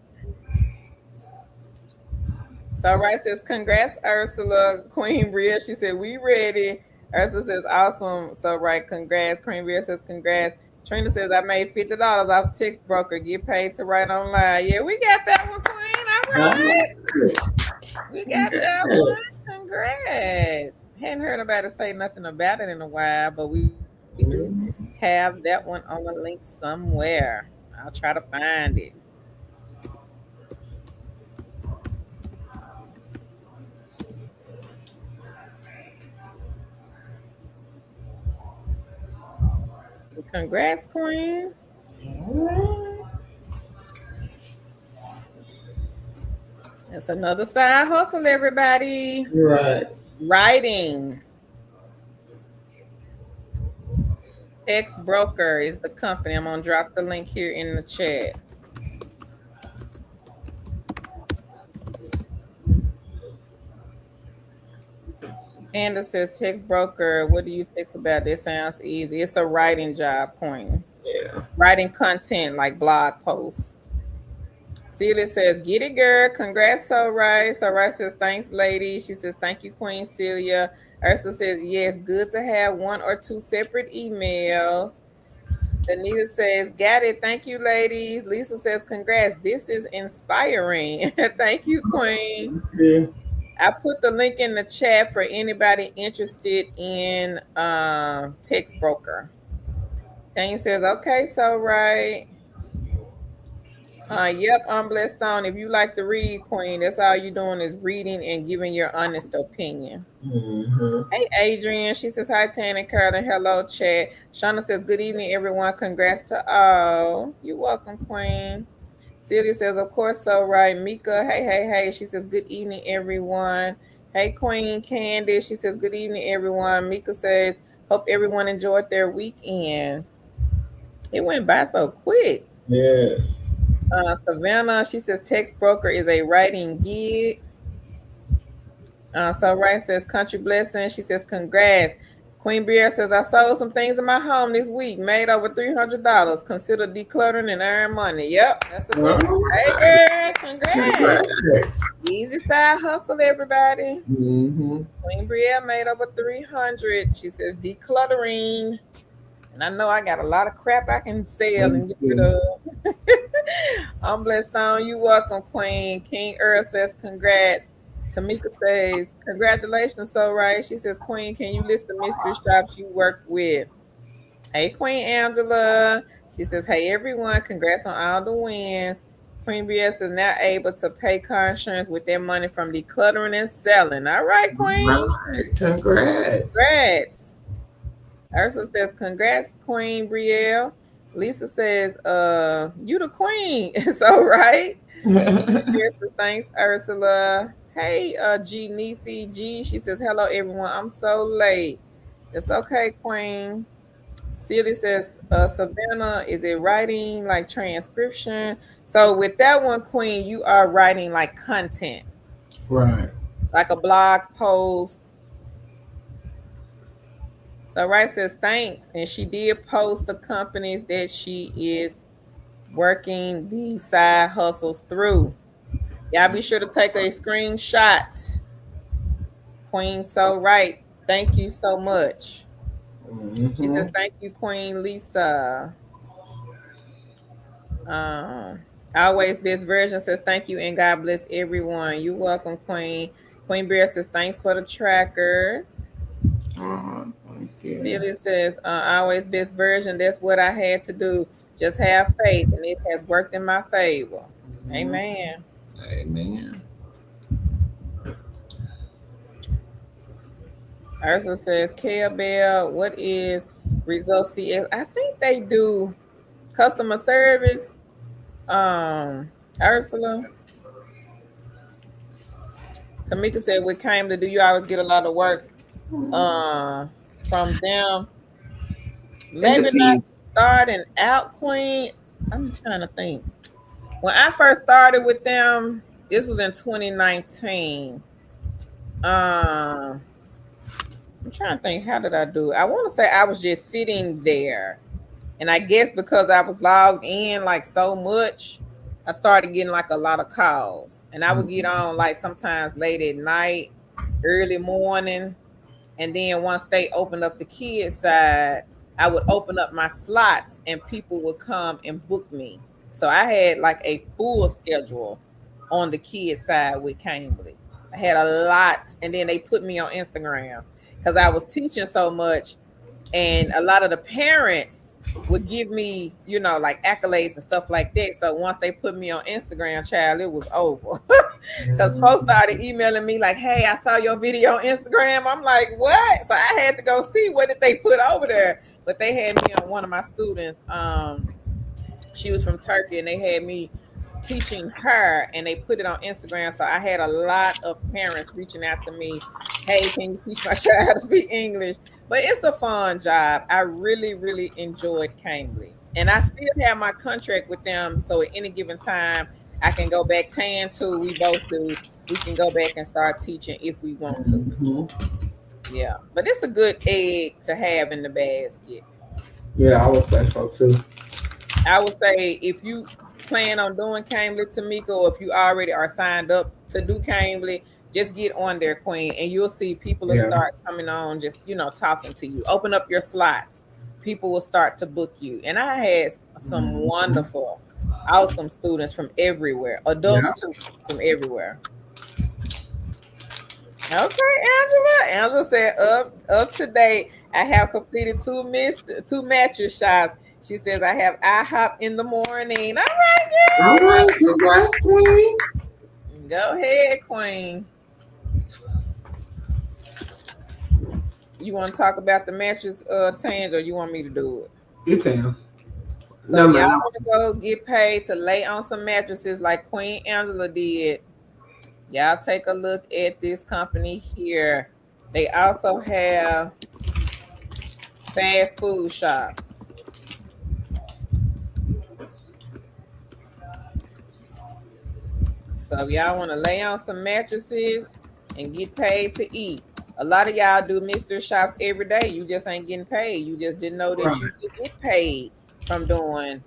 So Right says, congrats, Ursula. Queen Bria, she said, we ready. Ursula says, awesome. So Right, congrats. Queen Bria says, congrats. Trina says, I made $50 off text broker. Get paid to write online. Yeah, we got that one, Queen. All right. We got that one. Congrats. Hadn't heard about it, say nothing about it in a while, but we do have that one on the link somewhere. I'll try to find it. Congrats, Queen. That's another side hustle, everybody. Right. Writing. Text Broker is the company. I'm going to drop the link here in the chat. Panda says, text broker, what do you think about this? Sounds easy. It's a writing job, Queen. Yeah. Writing content like blog posts. Celia says, get it, girl. Congrats, so right. So right says, thanks, lady. She says, thank you, Queen Celia. Ursula says, yes, good to have one or two separate emails. Anita says, got it. Thank you, ladies. Lisa says, congrats. This is inspiring. Thank you, Queen. Yeah. I put the link in the chat for anybody interested in text broker. Tanya says, okay, so right. Yep, I'm blessed on. If you like to read, Queen, that's all you're doing is reading and giving your honest opinion. Mm-hmm. Hey, Adrian. She says, hi, Tana, Carolyn. Hello, chat. Shauna says, good evening, everyone. Congrats to all. You're welcome, Queen. Celia says, of course, so right. Mika, hey, hey, hey. She says, good evening, everyone. Hey, Queen Candace. She says, good evening, everyone. Mika says, hope everyone enjoyed their weekend. It went by so quick. Yes. Savannah, she says, text broker is a writing gig. So right says, country blessing. She says, congrats. Queen Brielle says, I sold some things in my home this week, made over $300. Consider decluttering and earn money. Yep, that's a good one. Hey, girl, congrats. Easy side hustle, everybody. Mm-hmm. Queen Brielle made over 300. She says, decluttering. And I know I got a lot of crap I can sell and get rid of. I'm blessed on. You welcome, Queen. King Earl says, congrats. Tamika says, congratulations, so right. She says, Queen, can you list the mystery shops you work with? Hey, Queen Angela. She says, hey, everyone, congrats on all the wins. Queen BS is now able to pay car insurance with their money from decluttering and selling. All right, Queen. Right. Congrats. Congrats. Ursula says, congrats, Queen Brielle. Lisa says, you the queen. So right. Thanks, Ursula. Hey, G Nisi G. She says, hello, everyone. I'm so late. It's okay, Queen. Celia says, Savannah, is it writing like transcription? So with that one, Queen, you are writing like content. Right. Like a blog post. So right says, thanks. And she did post the companies that she is working these side hustles through. Y'all be sure to take a screenshot. Queen, so right. Thank you so much. Mm-hmm. She says, thank you, Queen Lisa. Always Best Version says, thank you and God bless everyone. You're welcome, Queen. Queen Bear says, thanks for the trackers. Thank you. Celia says, always Best Version. That's what I had to do. Just have faith, and it has worked in my favor. Mm-hmm. Amen. Amen. Ursula says, Kale Bell, what is Results CS? I think they do customer service. Ursula. Tamika said, we came to do you always get a lot of work from them. Maybe not starting out, Queen. I'm trying to think. When I first started with them, this was in 2019. I'm trying to think, how did I do it? I want to say I was just sitting there. And I guess because I was logged in like so much, I started getting like a lot of calls. And I would get on like sometimes late at night, early morning. And then once they opened up the kids side, I would open up my slots and people would come and book me. So I had like a full schedule on the kids side with Cambly. I had a lot. And then they put me on Instagram because I was teaching so much. And a lot of the parents would give me, you know, like accolades and stuff like that. So once they put me on Instagram, child, it was over. Because folks started emailing me like, hey, I saw your video on Instagram. I'm like, what? So I had to go see what did they put over there. But they had me on one of my students. She was from Turkey, and they had me teaching her, and they put it on Instagram. So I had a lot of parents reaching out to me, hey, can you teach my child how to speak English? But it's a fun job. I really, really enjoyed Cambly. And I still have my contract with them. So at any given time, I can go back. Tan too. We both do. We can go back and start teaching if we want to. Mm-hmm. Yeah. But it's a good egg to have in the basket. Yeah, I would say so too. I would say if you plan on doing Cambly, Tamika, or if you already are signed up to do Cambly, just get on there, Queen, and you'll see people will Yeah. start coming on, just talking to you. Open up your slots. People will start to book you. And I had some wonderful, awesome students from everywhere, adults Yeah. too, from everywhere. Okay, Angela. Angela said, up to date, I have completed two mattress shots. She says I have IHOP in the morning. All right, All right. Congrats, Queen. girl. Go ahead, Queen. You want to talk about the mattress, Tang, or you want me to do it? You can. So No, y'all man. want to go get paid to lay on some mattresses like Queen Angela did. Y'all take a look at this company here. They also have fast food shops. So if y'all want to lay on some mattresses and get paid to eat. A lot of y'all do mystery shops every day. You just ain't getting paid. You just didn't know that you Right. could get paid from doing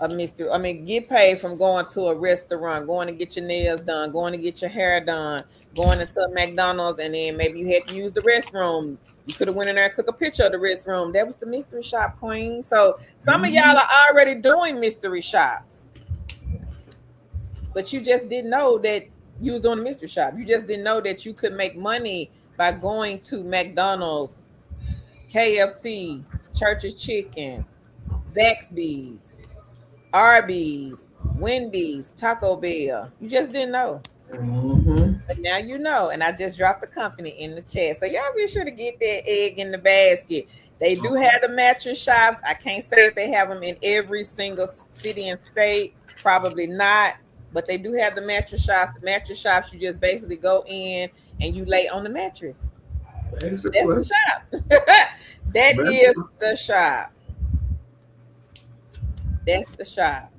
a mystery. I mean, get paid from going to a restaurant, going to get your nails done, going to get your hair done, going into a McDonald's, and then maybe you had to use the restroom. You could have went in there and took a picture of the restroom. That was the mystery shop, Queen. So some of y'all are already doing mystery shops, but you just didn't know that you was doing a mystery shop. You just didn't know that you could make money by going to McDonald's, KFC, Church's Chicken, Zaxby's, Arby's, Wendy's, Taco Bell. You just didn't know. But now you know. And I just dropped the company in the chat. So y'all be sure to get that egg in the basket. They do have the mattress shops. I can't say if they have them in every single city and state. Probably not. But they do have the mattress shops. The mattress shops, you just basically go in and you lay on the mattress. That's the shop. That is the shop. That's the shop.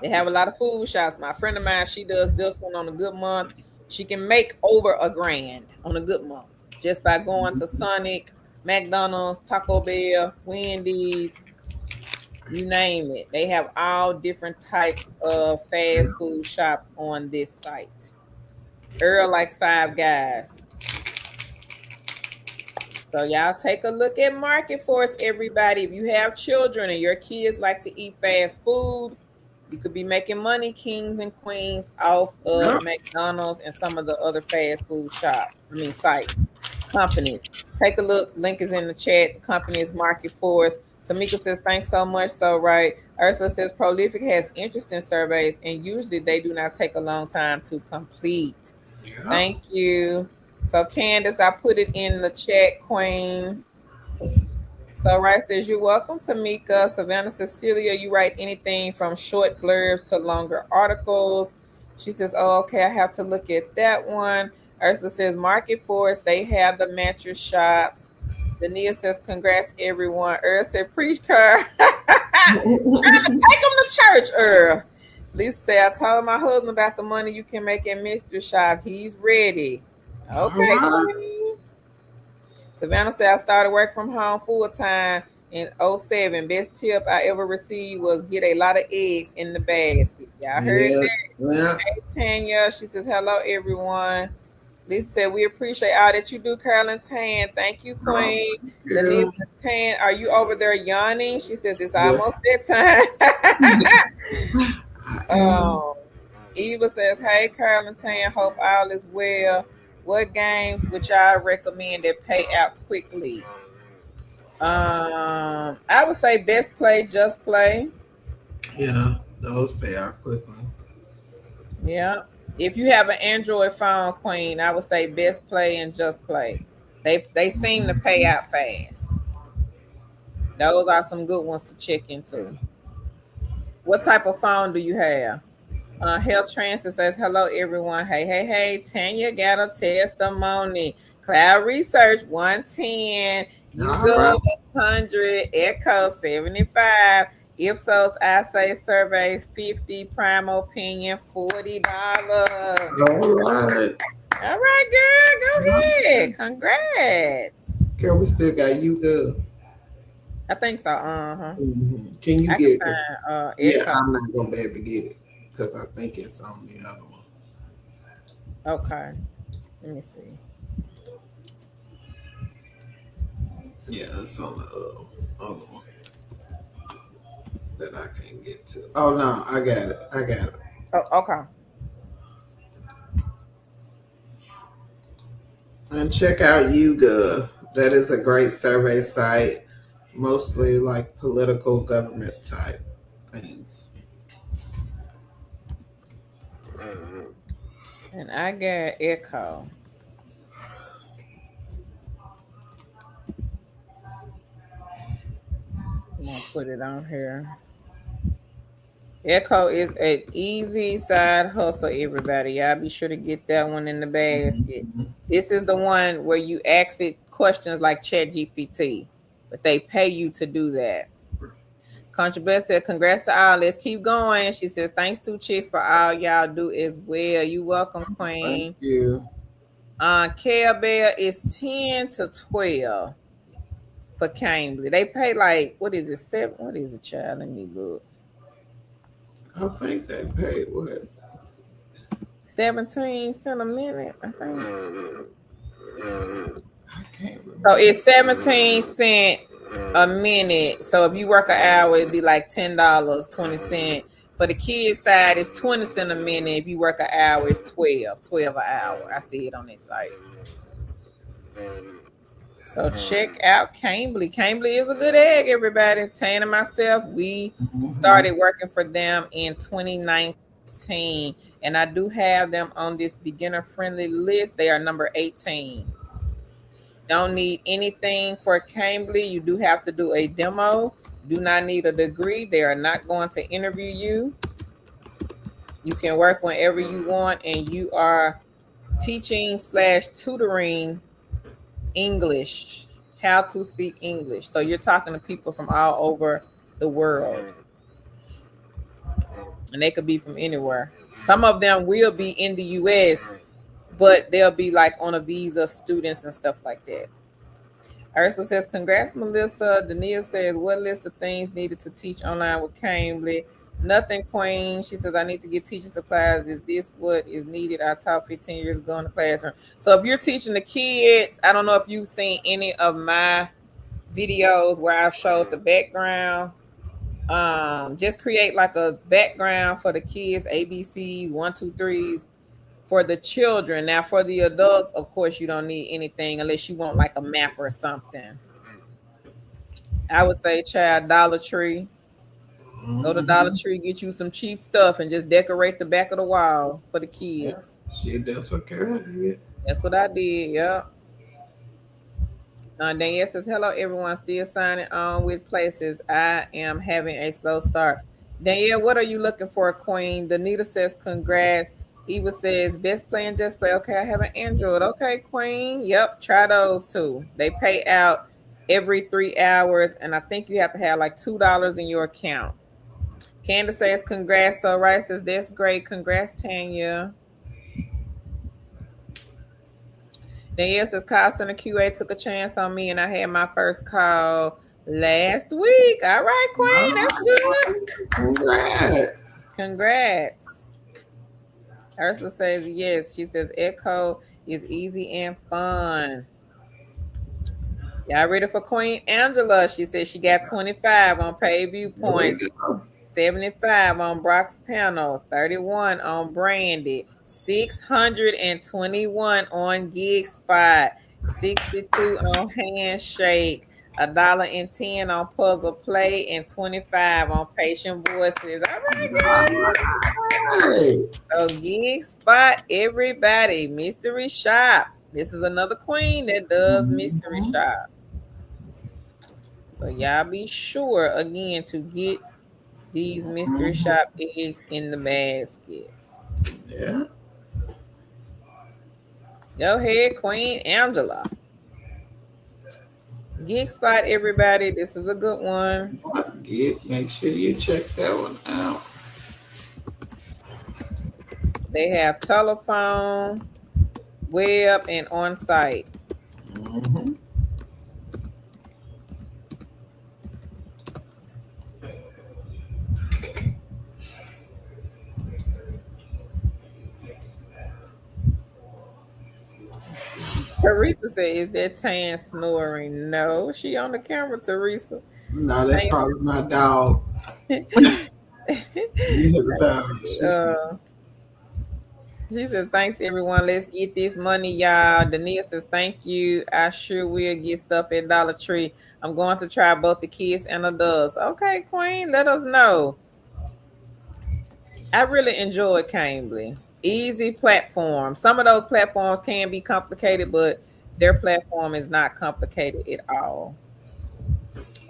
They have a lot of food shops. My friend of mine, she does this one on a good month. She can make over $1,000 on a good month just by going to Sonic, McDonald's, Taco Bell, Wendy's, you name it. They have all different types of fast food shops on this site. Earl likes Five Guys. So y'all take a look at Market Force, everybody. If you have children and your kids like to eat fast food, you could be making money, kings and queens, off of McDonald's and some of the other fast food shops. I mean, sites, companies. Take a look. Link is in the chat. The company is Market Force. Tamika says, thanks so much. So, right. Ursula says, Prolific has interesting surveys, and usually they do not take a long time to complete. Yeah. Thank you. So, Candace, I put it in the chat, Queen. So, right says, you're welcome, Tamika. Savannah Cecilia, you write anything from short blurbs to longer articles. She says, oh, okay, I have to look at that one. Ursula says, Market Force, they have the mattress shops. Dania says, congrats, everyone. Earl said, preach, Earl. Take them to church, Earl. Lisa said, I told my husband about the money you can make in mystery shop. He's ready. Okay. Savannah said, I started work from home full time in 2007. Best tip I ever received was get a lot of eggs in the basket. Y'all heard that? Yeah. Hey, Tanya. She says, hello, everyone. Lisa said, we appreciate all that you do, Carolyn Tan. Thank you, Queen. Denise Tan, are you over there yawning? She says, it's almost bedtime. Eva says, hey, Carolyn Tan, hope all is well. What games would y'all recommend that pay out quickly? I would say Best Play, Just Play. Yeah, those pay out quickly. Yeah. If you have an Android phone, Queen, I would say Best Play and Just Play. They seem to pay out fast. Those are some good ones to check into. What type of phone do you have? Health Transit says, hello, everyone. Hey. Tanya got a testimony. Cloud Research 110. Google 100. Echo 75. Ipsos, I say surveys 50. Prime Opinion $40. All right. All right, girl. Go ahead. Congrats. Girl, we still got you good. I think so. Uh-huh. Can you I can get it? find Yeah, Echo. I'm not gonna be able to get it because I think it's on the other one. Okay. Let me see. Yeah, it's on the other one that I can't get to. Oh no, I got it. I got it. Oh, okay. And check out YouGov. That is a great survey site, mostly like political government type things. And I got Echo. I'm gonna put it on here. Echo is an easy side hustle, everybody. Y'all be sure to get that one in the basket. This is the one where you ask it questions like Chat GPT, but they pay you to do that. Contraband said, congrats to all. Let's keep going. She says, thanks to Chicks for all y'all do as well. You welcome, Thank Queen. you. Care Bear is 10 to 12 for Cambly. They pay like, what is it, 7? What is it, child? Let me look. I think they paid what? 17 cents a minute, I think. I can't remember. So it's 17 cents a minute. So if you work an hour, it'd be like $10.20. For the kids side, it's 20 cents a minute. If you work an hour, it's 12 an hour. I see it on this site. So check out Cambly. Cambly is a good egg, everybody. Tan and myself, we started working for them in 2019. And I do have them on this beginner-friendly list. They are number 18. Don't need anything for Cambly. You do have to do a demo. Do not need a degree. They are not going to interview you. You can work whenever you want, and you are teaching/tutoring English, how to speak English. So you're talking to people from all over the world, and they could be from anywhere. Some of them will be in the US, but they'll be like on a visa, students and stuff like that. Ursula says, congrats, Melissa. Dania says, what list of things needed to teach online with Cambly? Nothing, Queen. She says, I need to get teaching supplies. Is this what is needed? I taught 15 years ago in the classroom. So if you're teaching the kids, I don't know if you've seen any of my videos where I've showed the background. Just create like a background for the kids, ABCs, 1, 2, 3s for the children. Now for the adults, of course, you don't need anything unless you want like a map or something. I would say, child, Dollar Tree. Go to Dollar Tree, get you some cheap stuff, and just decorate the back of the wall for the kids. Yeah, that's what Carol did. That's what I did. Yep. Danielle says, hello, everyone. Still signing on with places. I am having a slow start. Danielle, what are you looking for, Queen? Danita says, congrats. Eva says, best play and just play. Okay, I have an Android. Okay, Queen. Yep, try those too. They pay out every 3 hours, and I think you have to have like $2 in your account. Candace says, congrats. So Rice says, that's great. Congrats, Tanya. Danielle says, call center QA took a chance on me, and I had my first call last week. All right, Queen. That's good. Congrats. Congrats. Ursula says, yes. She says, Echo is easy and fun. Y'all ready for Queen Angela? She says she got 25 on pay view points. 75 on Brock's panel, 31 on Brandy, 621 on Gig Spot, 62 on Handshake, $1.10 on Puzzle Play, and 25 on Patient Voices. All right, guys. So Gig Spot, everybody, Mystery Shop. This is another queen that does Mystery Shop. So y'all be sure again to get these Mystery Shop eggs in the basket. Yeah. Go ahead, Queen Angela. Geek Spot, everybody. This is a good one. Make sure you check that one out. They have telephone, web, and on-site. Teresa said, "Is that Tan snoring?" No, she on the camera, Teresa. No, that's Thanks. probably my dog. You hear the dog. uh, she said, "Thanks everyone. Let's get this money, y'all." Dania says, "Thank you. I sure will get stuff at Dollar Tree. I'm going to try both the kids and adults." Okay, Queen, let us know. I really enjoy Cambly. Easy platform. Some of those platforms can be complicated, but their platform is not complicated at all.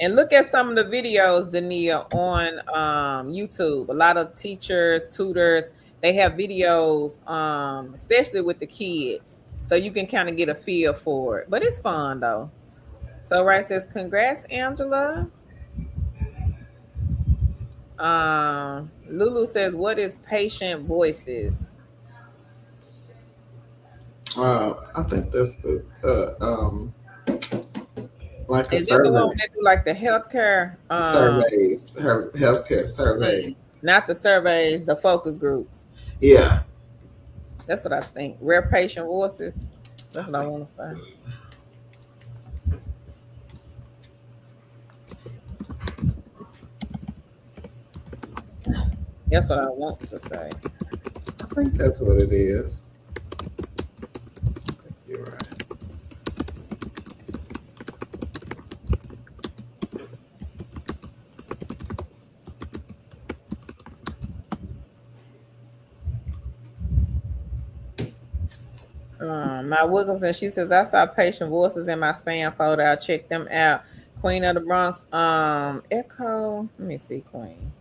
And look at some of the videos, Dania, on YouTube. A lot of teachers, tutors, they have videos, especially with the kids. So you can kind of get a feel for it. But it's fun though. So Right says, "Congrats, Angela." Lulu says, "What is patient voices?" I think that's the like a Is that the one survey. that do like the healthcare? Surveys, her healthcare surveys. Not the surveys, the focus groups. Yeah. That's what I think. Rare patient voices. That's I what I think want to say. That's what I want to say. I think that's what it is. You're right. My Wilkinson, she says, "I saw patient voices in my spam folder. I'll check them out." Queen of the Bronx, Echo. Let me see, Queen.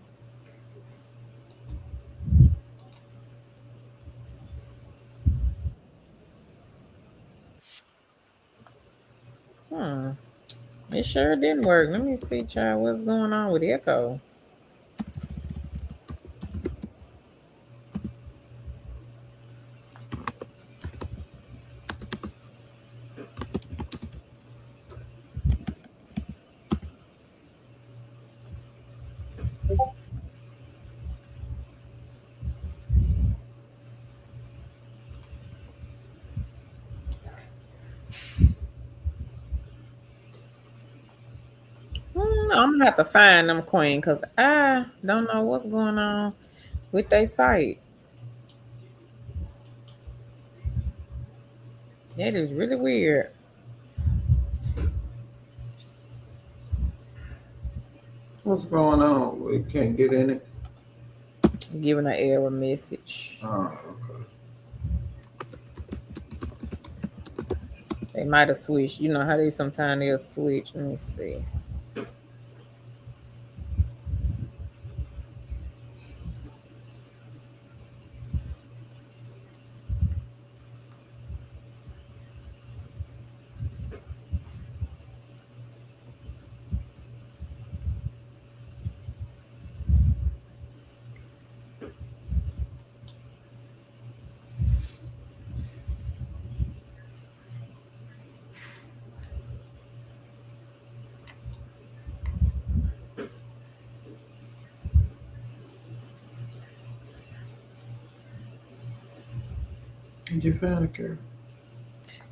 It sure didn't work. Let me see, child, what's going on with Echo. I'm gonna have to find them, Queen, because I don't know what's going on with their site. That is really weird. What's going on? We can't get in it. Giving an error message. Oh, okay. They might have switched. You know how they sometimes they'll switch. Let me see. Did you find it, Carol?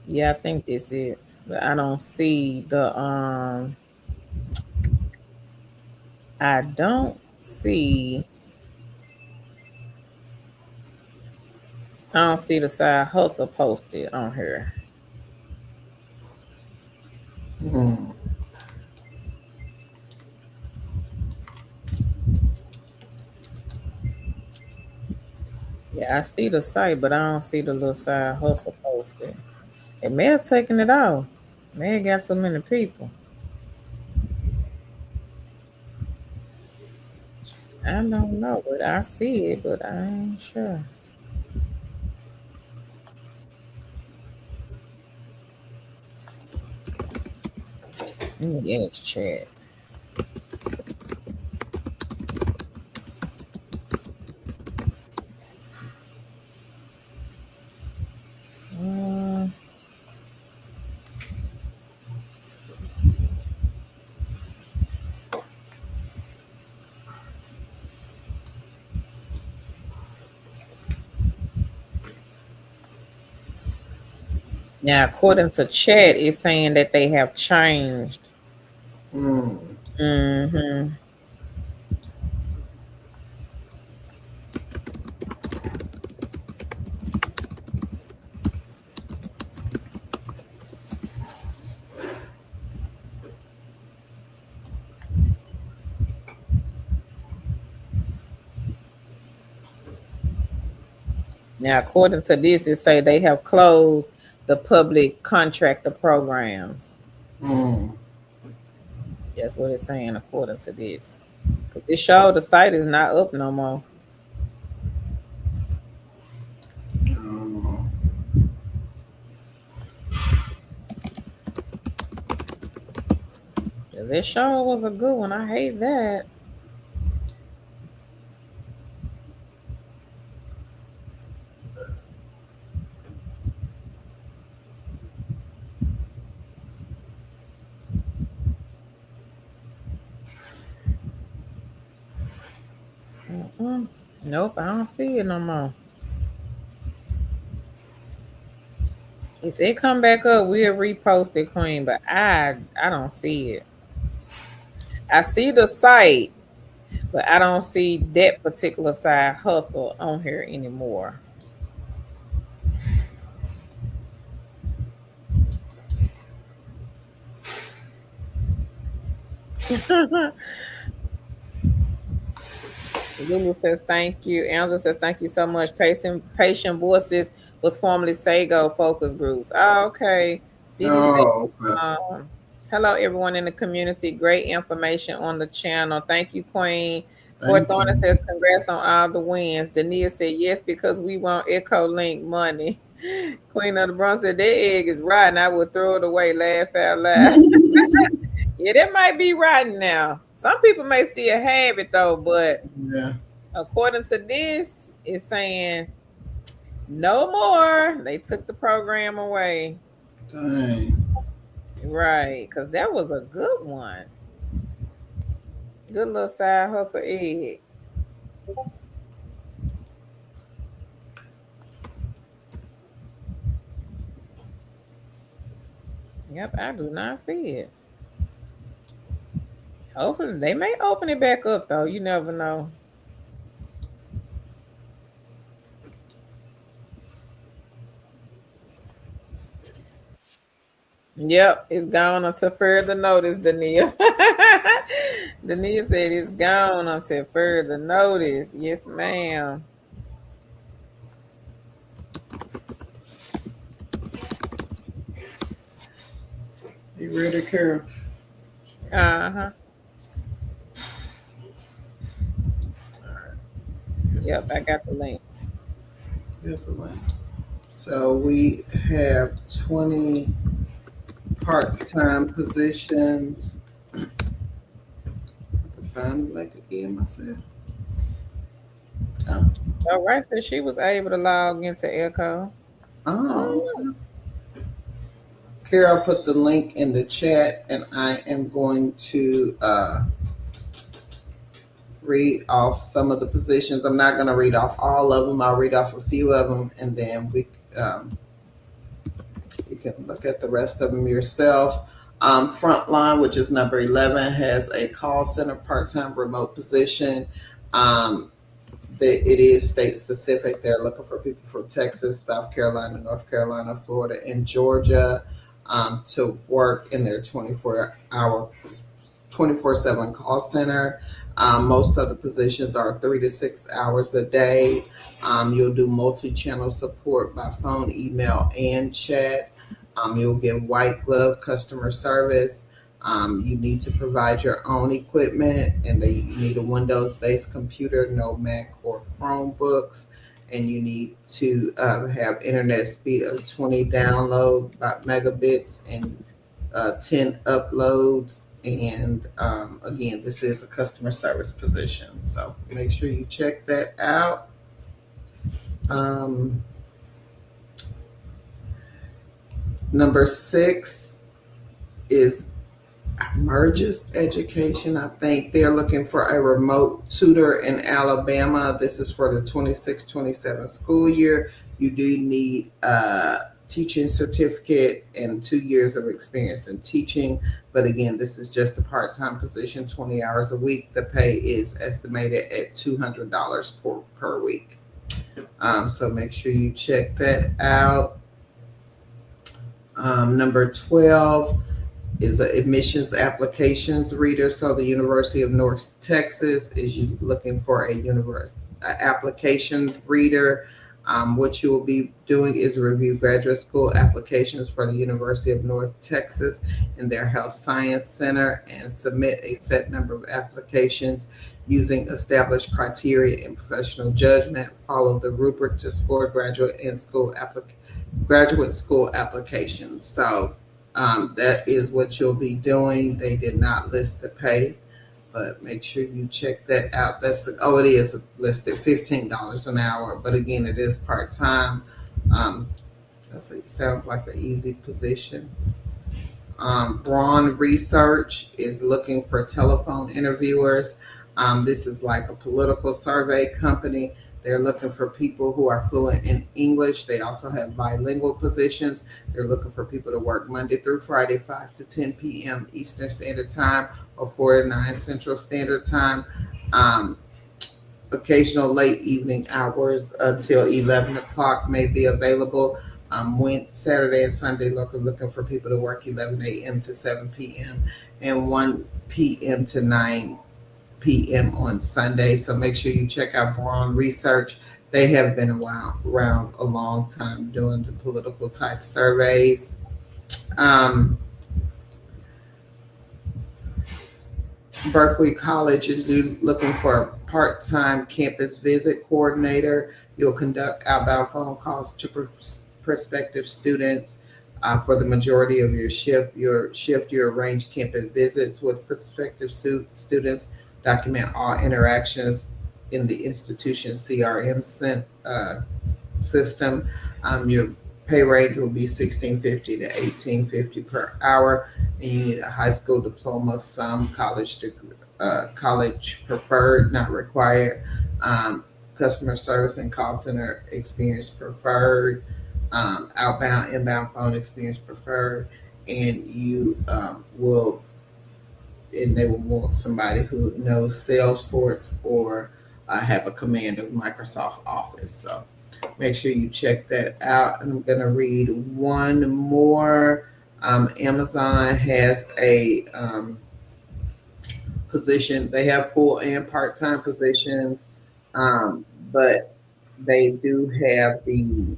Yeah, I think that's it. But I don't see the I don't see the side hustle posted on here. Hmm. Yeah, I see the site, but I don't see the little side hustle posted. It may have taken it off. May have got so many people. I don't know, but I see it, but I ain't sure. Let me ask chat. Mm, Now, according to chat, it's saying that they have changed. Mm-hmm. Now, according to this, it say they have closed the public contractor programs. That's what it's saying according to this. Cause it showed the site is not up no more. This show was a good one. I hate that. Nope, I don't see it no more. If it come back up, we'll repost it, Queen. But I don't see it. I see the site, but I don't see that particular side hustle on here anymore. Lulu says thank you. Angela says thank you so much. Patient Voices was formerly Sago Focus Groups. Oh, okay. Okay. Hello, everyone in the community. Great information on the channel. Thank you, Queen. Fort Thorne says congrats on all the wins. Dania said yes because we want Echo Link money. Queen of the Bronx said that egg is rotten. I would throw it away. Laugh out loud. Yeah, that might be rotten now. Some people may still have it though, but yeah, according to this, it's saying no more. They took the program away. Dang. Right, because that was a good one. Good little side hustle egg. Yep, I do not see it. Hopefully, they may open it back up, though. You never know. Yep, it's gone until further notice, Dania. Dania said it's gone until further notice. Yes, ma'am. You ready, Carol? Uh-huh. Yep, I got the link. Definitely. So we have 20 part-time positions. I can find the link again myself. Oh. All right, so she was able to log into Echo. Oh. Carol put the link in the chat, and I am going to read off some of the positions. I'm not going to read off all of them. I'll read off a few of them, and then you can look at the rest of them yourself. Frontline, which is number 11, has a call center part-time remote position. It is state specific. They're looking for people from Texas, South Carolina, North Carolina, Florida, and Georgia to work in their 24/7 call center. Most of the positions are 3 to 6 hours a day. You'll do multi-channel support by phone, email, and chat. You'll get white glove customer service. You need to provide your own equipment, and you need a Windows-based computer, no Mac or Chromebooks, and you need to have internet speed of 20 download megabits and 10 uploads. And again, this is a customer service position, so make sure you check that out. Number 6 is Merges Education. I think they're looking for a remote tutor in Alabama. This is for the 26-27 school year. You do need teaching certificate and 2 years of experience in teaching. But again, this is just a part-time position, 20 hours a week. The pay is estimated at $200 per week. So make sure you check that out. Number 12 is an admissions applications reader. So the University of North Texas is looking for a application reader. What you will be doing is review graduate school applications for the University of North Texas in their Health Science Center and submit a set number of applications using established criteria and professional judgment. Follow the rubric to score graduate school applications. So that is what you'll be doing. They did not list the pay, but make sure you check that out. It is listed $15 an hour, but again, it is part-time. It sounds like an easy position. Braun Research is looking for telephone interviewers. This is like a political survey company. They're looking for people who are fluent in English. They also have bilingual positions. They're looking for people to work Monday through Friday, 5 to 10 p.m. Eastern Standard Time or 4 to 9 Central Standard Time. Occasional late evening hours until 11 o'clock may be available. Saturday and Sunday, looking for people to work 11 a.m. to 7 p.m. and 1 p.m. to 9 p.m. on Sunday. So make sure you check out Braun Research. They have been around a long time doing the political type surveys. Berkeley College is looking for a part-time campus visit coordinator. You'll conduct outbound phone calls to prospective students. For the majority of your shift, you arrange campus visits with prospective students. Document all interactions in the institution's CRM system. Your pay range will be $16.50 to $18.50 per hour, and you need a high school diploma, some college preferred, not required. Customer service and call center experience preferred. Outbound, inbound phone experience preferred, and they will want somebody who knows Salesforce or have a command of Microsoft Office. So make sure you check that out. And I'm going to read one more. Amazon has a position. They have full and part-time positions, but they do have the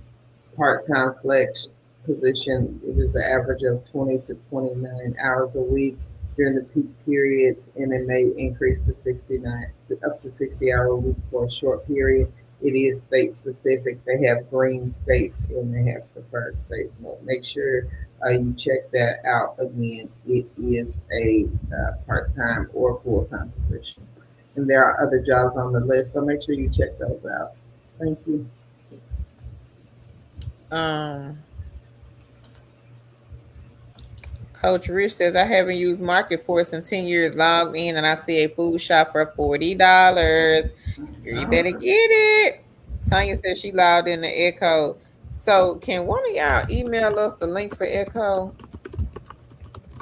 part-time flex position. It is an average of 20 to 29 hours a week during the peak periods, and it may increase to up to 60 hour a week for a short period. It is state specific. They have green states and they have preferred states. Make sure you check that out. Again, it is a part-time or full-time position, and there are other jobs on the list, so make sure you check those out. Thank you. Coach Rich says, I haven't used Marketforce in 10 years. Logged in and I see a food shop for $40. You better get it. Tanya says she logged in the Echo. So can one of y'all email us the link for Echo?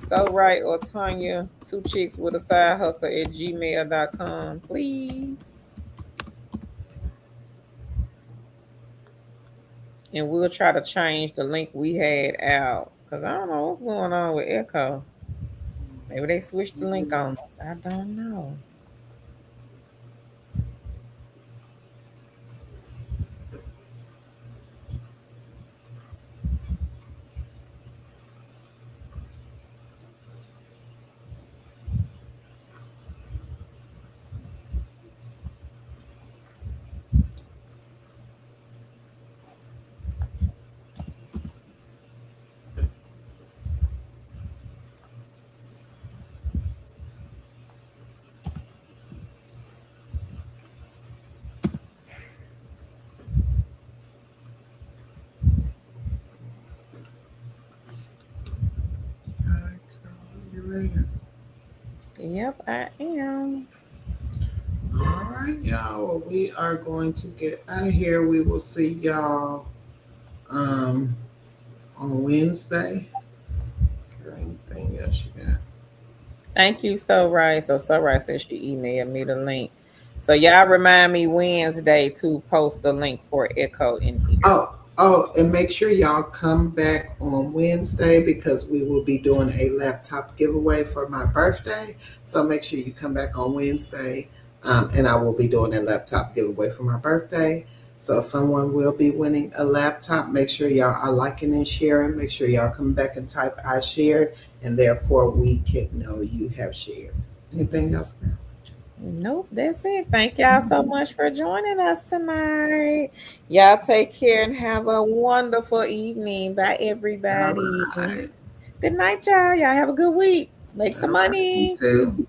So right, or Tanya, 2 chicks with a side hustle at gmail.com, please. And we'll try to change the link we had out. Because I don't know what's going on with Echo. Maybe they switched the link on us. I don't know. Yep, I am. All right, y'all. Well, we are going to get out of here. We will see y'all on Wednesday. Anything else you got? Thank you, So Right. So Right said she emailed me the link. So y'all remind me Wednesday to post the link for Echo in here. And make sure y'all come back on Wednesday because we will be doing a laptop giveaway for my birthday. So make sure you come back on Wednesday, and I will be doing a laptop giveaway for my birthday. So someone will be winning a laptop. Make sure y'all are liking and sharing. Make sure y'all come back and type I shared, and therefore we can know you have shared. Anything else, girl? Nope, that's it. Thank y'all so much for joining us tonight. Y'all take care and have a wonderful evening. Bye, everybody. All right. Good night, y'all. Y'all have a good week. Make some All right. You money. too.